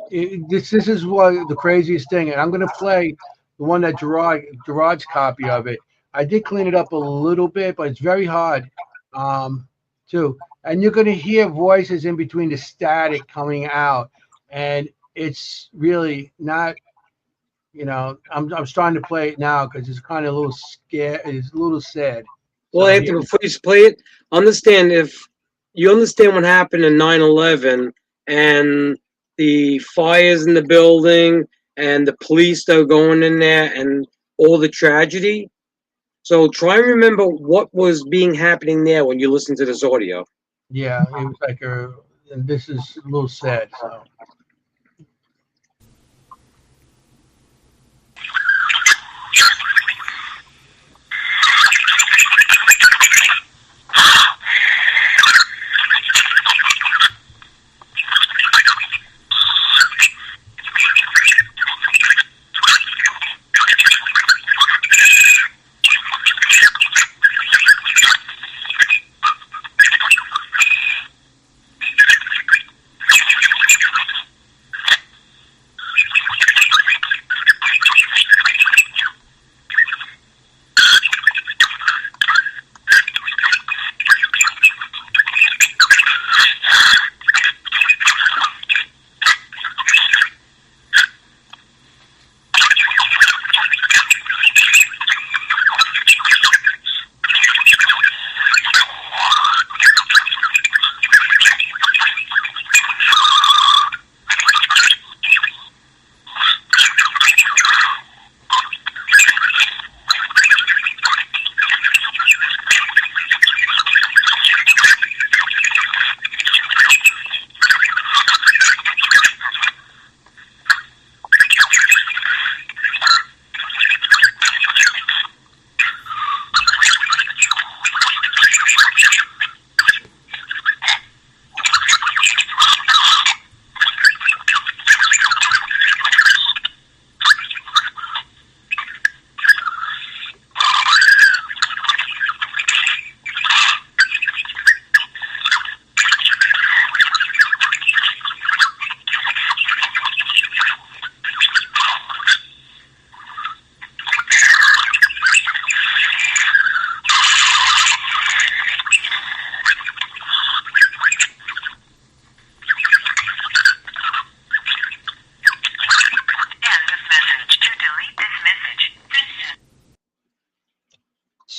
This is what the craziest thing, and I'm gonna play the one that Gerard's copy of it. I did clean it up a little bit, but it's very hard, too. And you're gonna hear voices in between the static coming out, and it's really not. I'm starting to play it now because it's kind of a little scared. It's a little sad. Well, So, Anthony, before you play it, understand if you understand what happened in 9/11 and the fires in the building and the police that are going in there and all the tragedy. So try and remember what was happening there when you listen to this audio. yeah, it was like and this is a little sad. So.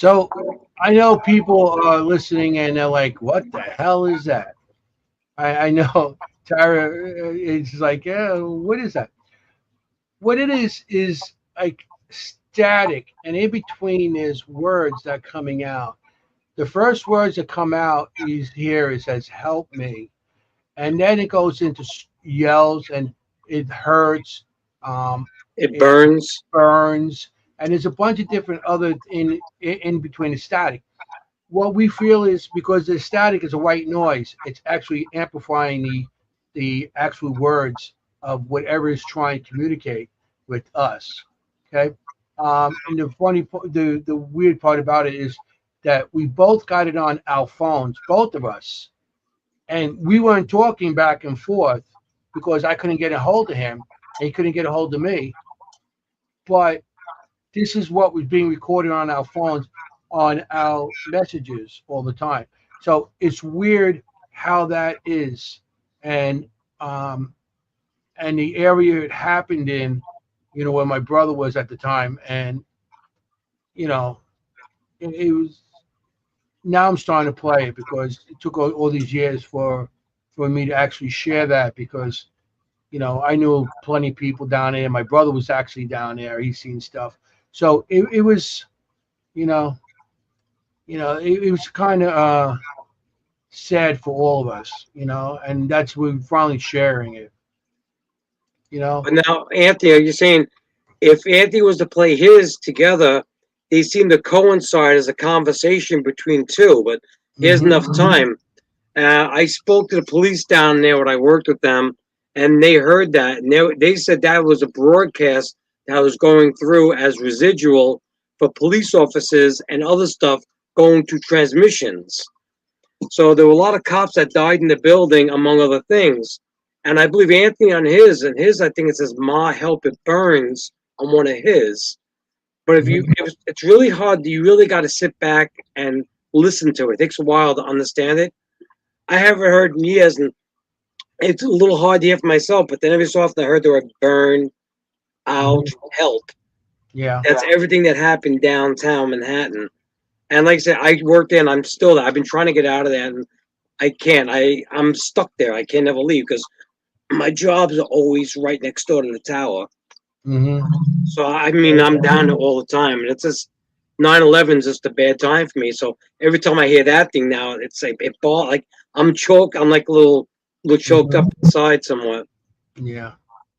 So I know people are listening and they're like, "What the hell is that?" I know Tara is like, "Yeah, what is that?" What it is like static, and in between is words that are coming out. The first words that come out is here. It says, "Help me," and then it goes into yells and it hurts. Um, It it burns. burns, and there's a bunch of different other in between the static. What we feel is because the static is a white noise, it's actually amplifying the actual words of whatever is trying to communicate with us. Okay, and the weird part about it is that we both got it on our phones, both of us, and we weren't talking back and forth because I couldn't get a hold of him and he couldn't get a hold of me. But this is what was being recorded on our phones, on our messages all the time. So it's weird how that is, and um, and the area it happened in, where my brother was at the time, and you know, it was. Now I'm starting to play it because it took all these years for me to actually share that because I knew plenty of people down there. My brother was actually down there. He's seen stuff. So it was, you know, it was kind of sad for all of us, and that's we're finally sharing it, you know. But now, Anthony, are you saying if Anthony was to play his together, they seem to coincide as a conversation between two? But here's Hmm. enough time. I spoke to the police down there when I worked with them, and they heard that, and they said that was a broadcast that was going through as residual for police officers and other stuff going to transmissions. So there were a lot of cops that died in the building, among other things. And I believe Anthony on his, and his, I think it says "Ma Help It Burns" on one of his. But it's really hard. You really got to sit back and listen to it. It takes a while to understand it. I haven't heard in years, and it's a little hard to hear for myself. But then every so often I heard the word "burn," "out," Hmm. "help." Yeah. That's everything that happened downtown Manhattan. And like I said, I worked there, and I'm still there. I've been trying to get out of there, and I can't. I'm stuck there. I can't ever leave because my jobs are always right next door to the tower. Hmm. So I mean, I'm down there all the time, and it's just 9/11 is just a bad time for me. So every time I hear that thing now, it's like like I'm choked. I'm like a little choked up Hmm. inside somewhat. Yeah.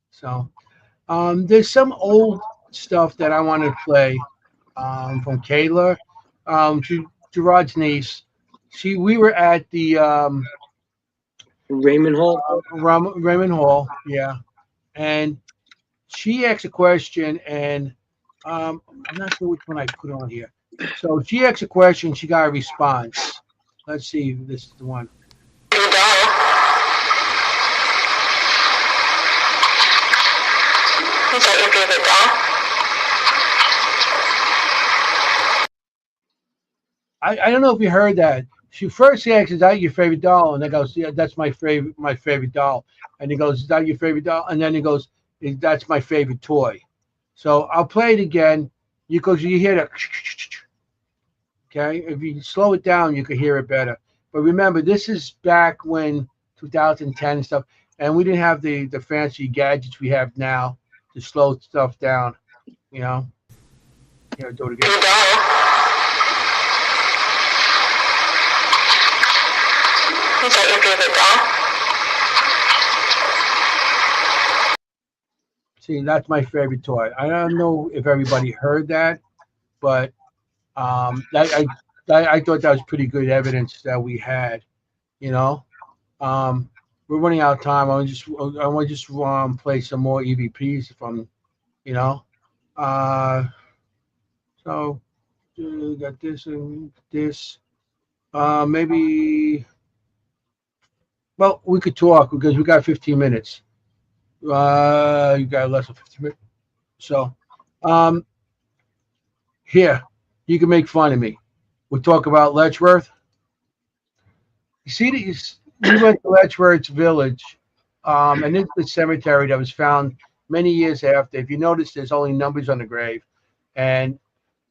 So there's some old stuff that I want to play from Kayla, Gerard's niece. We were at the Raymond Hall. Raymond Hall, yeah, and she asked a question, and I'm not sure which one I put on here. So she asked a question, she got a response. Let's see if this is the one. I don't know if you heard that. She first asked, "Is that your favorite doll?" And I goes, "Yeah, that's my favorite doll." And he goes, "Is that your favorite doll?" And then he goes, "That's my favorite toy." So I'll play it again. You hear that. Okay, if you slow it down, you can hear it better. But remember, this is back when 2010 and stuff, and we didn't have the fancy gadgets we have now to slow stuff down. You know, do it again. See, that's my favorite toy. I don't know if everybody heard that, but that I thought that was pretty good evidence that we had. You know, um, we're running out of time. I want to just play some more EVPs if I'm, you know. Uh, so got this and this. Maybe. Well, we could talk because we got 15 minutes. You got less than 15 minutes. So, um, here, you can make fun of me. We talk about Letchworth. You see these? We went to Letchworth's village, and it's the cemetery that was found many years after. If you notice, there's only numbers on the grave, and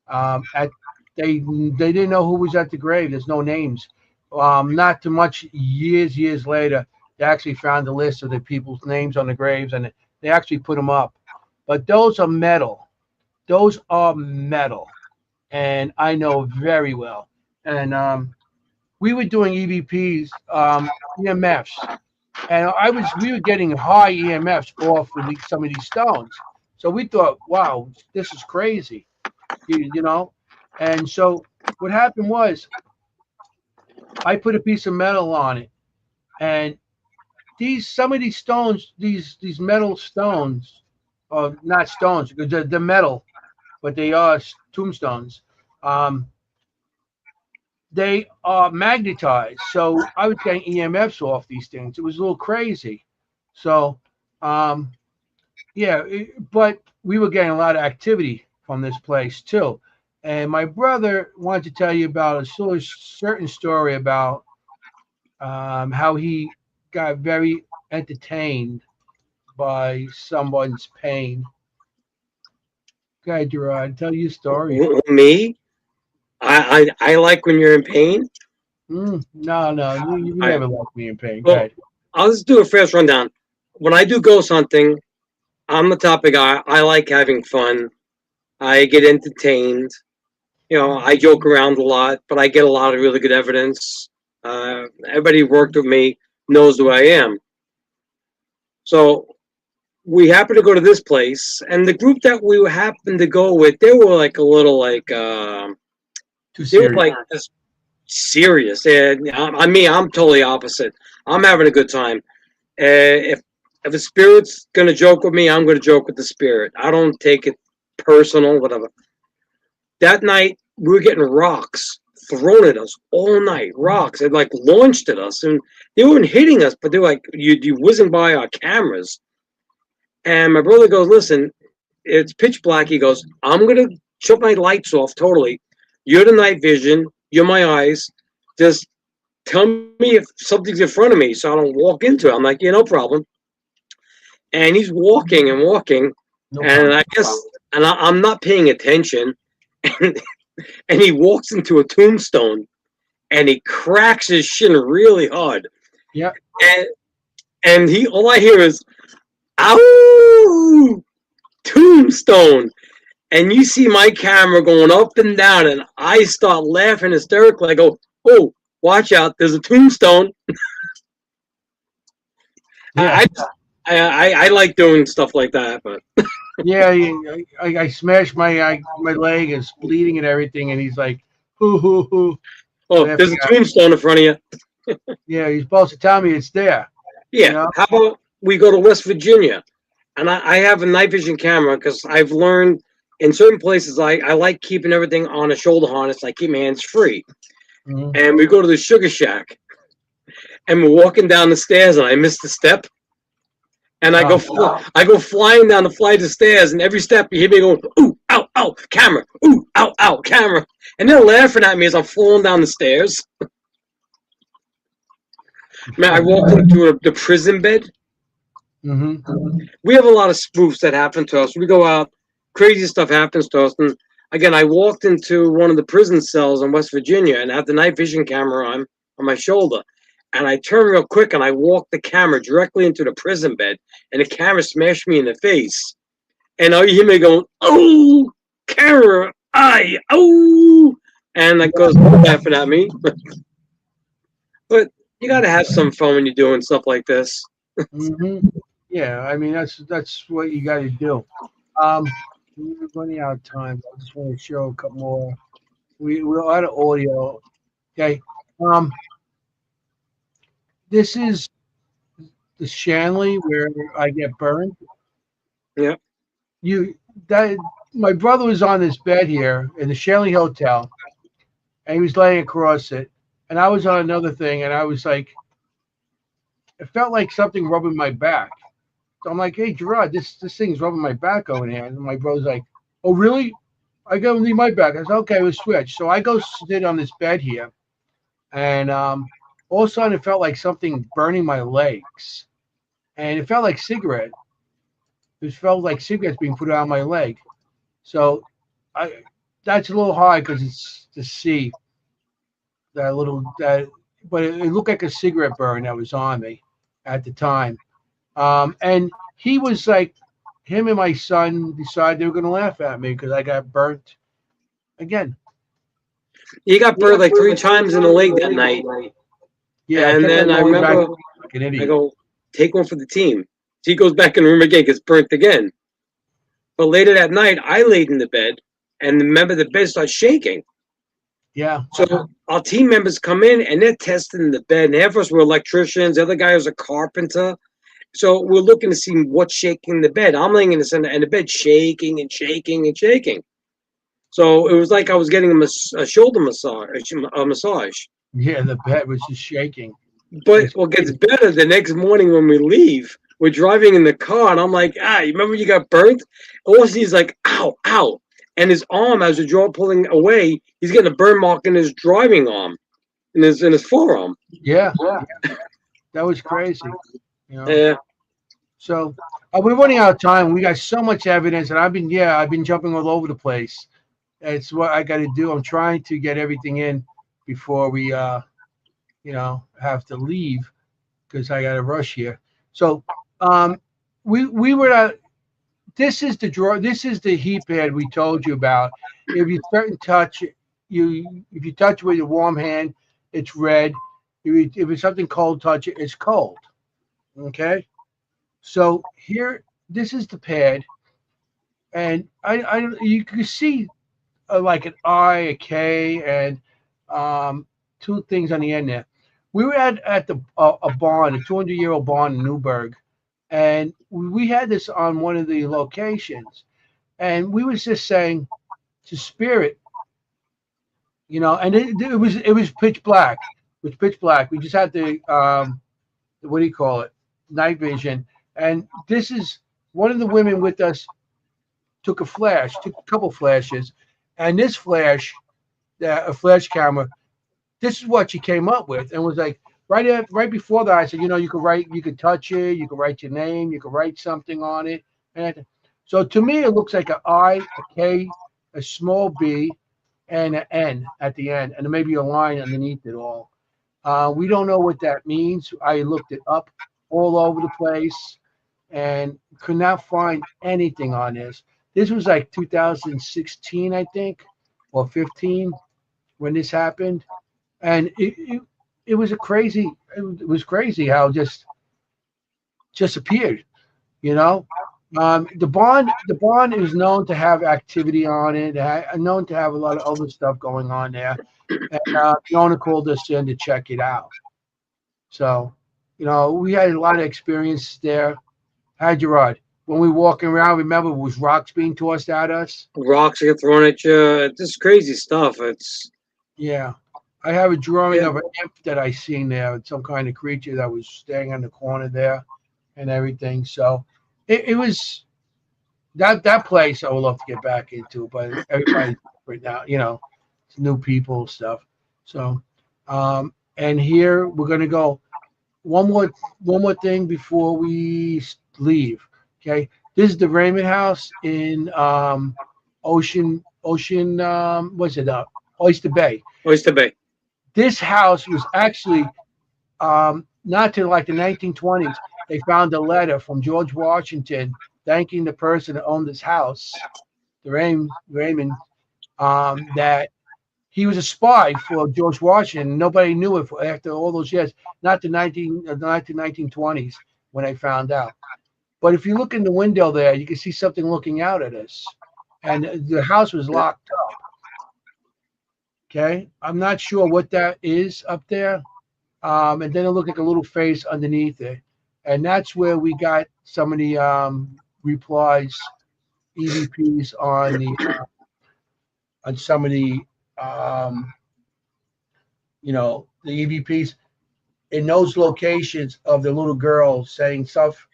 at They didn't know who was at the grave. There's no names. Not too much years later, they actually found the list of the people's names on the graves, and they actually put them up. But those are metal. Those are metal, and I know very well. And we were doing EVPs, EMFs, and we were getting high EMFs off of some of these stones. So we thought, wow, this is crazy, you know. And so what happened was, I put a piece of metal on it, and some of these stones, these metal stones, not stones because they're metal, but they are tombstones. Um, they are magnetized. So I was getting EMFs off these things. It was a little crazy. So, yeah, but we were getting a lot of activity from this place too. And my brother wanted to tell you about a certain story about how he got very entertained by someone's pain. Go ahead, Gerard, tell your story. Me? I like when you're in pain. No, you never like me in pain. Go Well, ahead. I'll just do a fast rundown. When I do ghost hunting, I'm the type of guy. I like having fun. I get entertained. You know, I joke around a lot, but I get a lot of really good evidence. Everybody who worked with me knows who I am. So we happened to go to this place, and the group that we happened to go with, they were like a little like Too they were serious. like just serious. And I'm totally opposite. I'm having a good time. If a spirit's gonna joke with me, I'm gonna joke with the spirit. I don't take it personal, whatever. That night we were getting rocks thrown at us all night. Rocks had like launched at us, and they weren't hitting us, but they were like you whizzing by our cameras. And my brother goes, "Listen, it's pitch black." He goes, "I'm gonna shut my lights off totally. You're the night vision. You're my eyes. Just tell me if something's in front of me so I don't walk into it." I'm like, "Yeah, no problem." And he's walking and walking, No and problem. I guess, and I'm not paying attention, and, and he walks into a tombstone, and he cracks his shin really hard, Yeah. and all I hear is, "Ow!" Tombstone. And you see my camera going up and down, and I start laughing hysterically. I go, "Oh, watch out! There's a tombstone." Yeah. I like doing stuff like that, but Yeah, I smashed my leg, and it's bleeding and everything, and he's like, hoo hoo hoo. there's a tombstone in front of you. Yeah, you're supposed to tell me it's there. Yeah. You know? How about we go to West Virginia, and I have a night vision camera because I've learned in certain places I like keeping everything on a shoulder harness. I keep my hands free, and we go to the Sugar Shack, and we're walking down the stairs, and I miss the step. And I go flying down the flight of stairs, and every step you hear me going, "Ooh, ow, ow, camera! Ooh, ow, ow, camera!" And they're laughing at me as I'm falling down the stairs. Man, I walked into the prison bed. We have a lot of spoofs that happen to us. We go out, crazy stuff happens to us. And again, I walked into one of the prison cells in West Virginia, and I had the night vision camera on my shoulder. And I turned real quick, and I walked the camera directly into the prison bed, and the camera smashed me in the face. And all you hear me going, "Oh, camera, oh," and that goes laughing at me. But you got to have some fun when you're doing stuff like this. Yeah, I mean that's what you got to do. We're running out of time. I just want to show a couple more. We're out of audio. Okay. This is the Shanley where I get burned. Yeah. My brother was on this bed here in the Shanley Hotel, and he was laying across it, and I was on another thing, and I was like, it felt like something rubbing my back. So I'm like, "Hey, Gerard, this thing's rubbing my back over here." And my brother's like, "Oh, really? I gotta leave my back." I said, "Okay, we'll switch." So I go sit on this bed here, and all of a sudden it felt like something burning my legs, and it felt like cigarette. It felt like cigarettes being put on my leg. So that's a little hard because it's to see that, but it looked like a cigarette burn that was on me at the time. And he was like, him and my son decided they were going to laugh at me because I got burnt again. You got burned like 3 times in the leg that night. Yeah, And then I going back remember, like an I idiot. go, take one for the team. So he goes back in the room again, gets burnt again. But later that night, I laid in the bed, and remember the bed starts shaking. Yeah, So our team members come in, and they're testing the bed. And half of us were electricians. The other guy was a carpenter. So we're looking to see what's shaking the bed. I'm laying in the center, and the bed's shaking and shaking and shaking. So it was like I was getting a shoulder massage, a massage. yeah, the bed was just shaking. But what gets better, the next morning when we leave, we're driving in the car, and I'm like, you remember you got burnt? All I see is like, ow, ow. And his arm, as the draw pulling away, he's getting a burn mark in his driving arm, in his forearm. Yeah, that was crazy. You know. Yeah. So we're running out of time. We got so much evidence, and I've been jumping all over the place. It's what I got to do. I'm trying to get everything in before we, have to leave because I got to rush here. So, we were at. This is the drawer. This is the heat pad we told you about. If you touch it, if you touch it with a warm hand, it's red. If it's something cold, touch it, it's cold. Okay. So here, this is the pad, and you can see like an I, a K, and two things on the end there. We were at the a barn, a 200-year-old barn in Newburgh, and we had this on one of the locations, and we was just saying to spirit, and it was pitch black. It was pitch black. We just had the what do you call it, night vision, and this is one of the women with us took a couple flashes, and this flash, a flash camera, this is what she came up with, and was like right before that. I said, you could touch it, you could write your name, you could write something on it, and so to me it looks like an I, a K, a small B, and an N at the end, and maybe a line underneath it all. We don't know what that means. I looked it up all over the place and could not find anything on this. This was like 2016, I think, or 15 when this happened, and it was it was crazy how it just appeared. The barn is known to have activity on it, known to have a lot of other stuff going on there, and the owner called us in to check it out. So, we had a lot of experience there. Hi, Gerard. When we were walking around, remember, it was rocks being tossed at us. Rocks get thrown at you. This crazy stuff. Yeah. I have a drawing Yeah. of an imp that I seen there, some kind of creature that was staying in the corner there and everything. So it was that place I would love to get back into, but everybody right now, it's new people stuff. So and here we're gonna go one more thing before we leave. Okay. This is the Raymond House in Ocean what's it up? Oyster Bay. Oyster Bay. This house was actually not till like the 1920s. They found a letter from George Washington thanking the person that owned this house, the Raymond, that he was a spy for George Washington. Nobody knew it after all those years, not the 1920s when they found out. But if you look in the window there, you can see something looking out at us. And the house was locked up. Okay, I'm not sure what that is up there. And then it looked like a little face underneath it. And that's where we got some of the replies, EVPs on some of the the EVPs in those locations of the little girl saying stuff.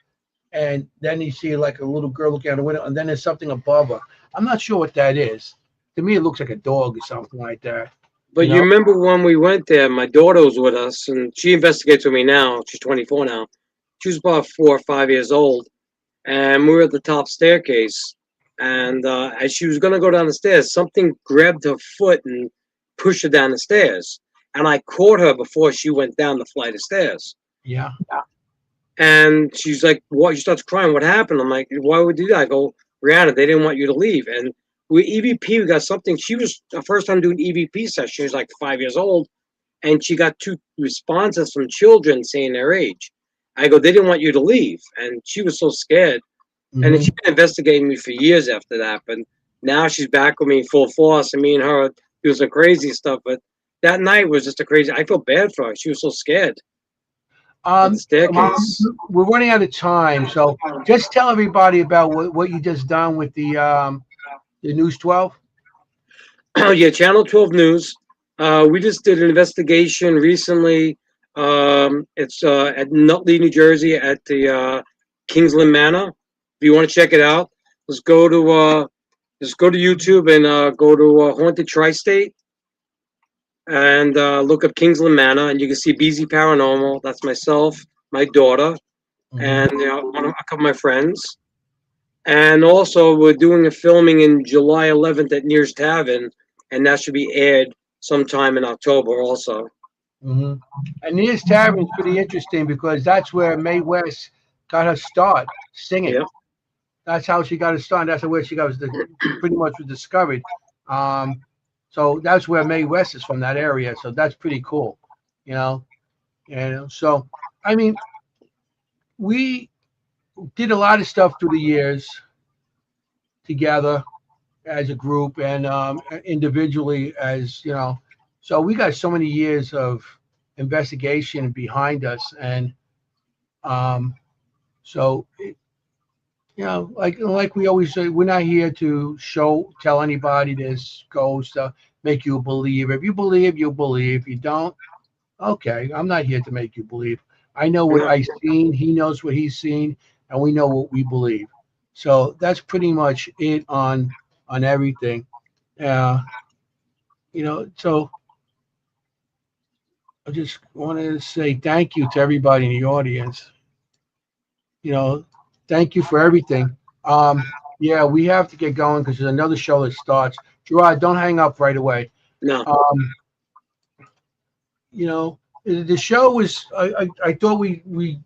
And then you see like a little girl looking out the window, and then there's something above her. I'm not sure what that is. To me, it looks like a dog or something like that. But you remember when we went there, my daughter was with us, and she investigates with me now. She's 24 now. She was about 4 or 5 years old. And we were at the top staircase. And as she was going to go down the stairs, something grabbed her foot and pushed her down the stairs. And I caught her before she went down the flight of stairs. Yeah. And she's like, "What?" She starts crying. What happened? I'm like, "Why would we do that?" I go, "Rihanna, they didn't want you to leave." And we EVP, we got something. She was the first time doing EVP session. She was like 5 years old, and she got 2 responses from children saying their age. I go, "They didn't want you to leave," and she was so scared. And then she's been investigating me for years after that. But now she's back with me full force, and me and her do some crazy stuff. But that night was just a crazy. I feel bad for her. She was so scared. The staircase. We're running out of time, so just tell everybody about what you just done with the News 12. Oh yeah, Channel 12 News. We just did an investigation recently. It's at Nutley, New Jersey, at the Kingsland Manor. If you want to check it out, just go to YouTube and go to Haunted Tri-State and look up Kingsland Manor, and you can see BZ Paranormal. That's myself, my daughter, and a couple of my friends. And also, we're doing a filming in July 11th at Near's Tavern, and that should be aired sometime in October also. And Near's Tavern is pretty interesting because that's where Mae West got her start singing. Yeah. That's how she got her start. That's where she got pretty much was discovered. So that's where Mae West is from, that area. So that's pretty cool, you know. And so, I mean, we did a lot of stuff through the years together as a group and individually as, you know. So we got so many years of investigation behind us. And so, you know, like we always say, we're not here to tell anybody this goes to make you believe. If you believe, you believe. If you don't, okay, I'm not here to make you believe. I know what I've seen. He knows what he's seen, and we know what we believe. So that's pretty much it on everything. You know, so I just wanted to say thank you to everybody in the audience. You know, thank you for everything. Yeah, we have to get going because there's another show that starts. Gerard, don't hang up right away. No. You know, the show was. I thought we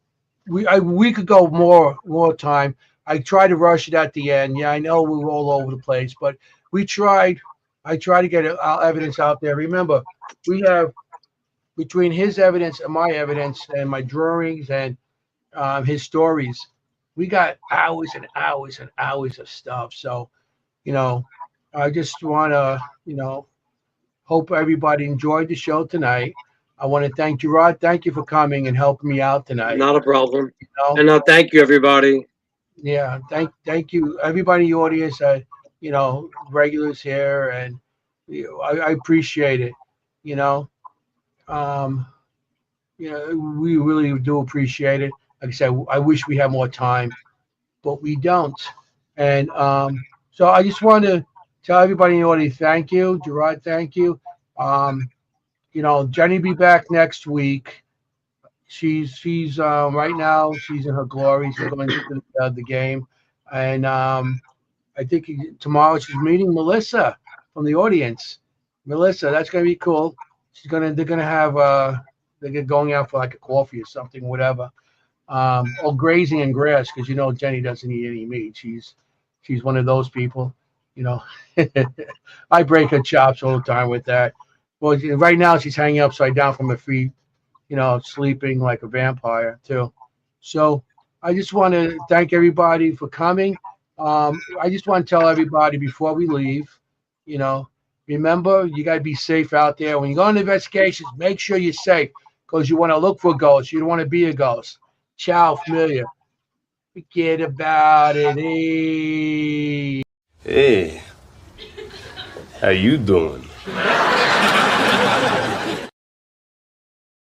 could go more time. I tried to rush it at the end. Yeah, I know we were all over the place, but we tried. I tried to get our evidence out there. Remember, we have between his evidence and my evidence and my drawings and his stories, we got hours and hours and hours of stuff. So, you know, I just want to, you know, hope everybody enjoyed the show tonight. I want to thank Gerard. Thank you for coming and helping me out tonight. Not a problem. You know? And thank you, everybody. Yeah, thank you, everybody in the audience. You know, regulars here, and you know, I appreciate it. You know, you know, we really do appreciate it. Like I said, I wish we had more time, but we don't. And so I just want to tell everybody in the audience, thank you, Gerard. Thank you. You know, Jenny be back next week. She's right now she's in her glory. She's going to the game, and I think tomorrow she's meeting Melissa from the audience. Melissa, that's gonna be cool. They're gonna have they're going out for like a coffee or something, whatever. Or grazing in grass because you know Jenny doesn't eat any meat. She's one of those people. You know, I break her chops all the time with that. Well, right now she's hanging upside down from her feet. You know, sleeping like a vampire too. So I just want to thank everybody for coming. I just want to tell everybody before we leave, you know, remember you got to be safe out there. When you go on investigations, make sure you're safe because you want to look for ghosts. You don't want to be a ghost. Ciao, familiar. Forget about it. Hey. Hey, how you doing?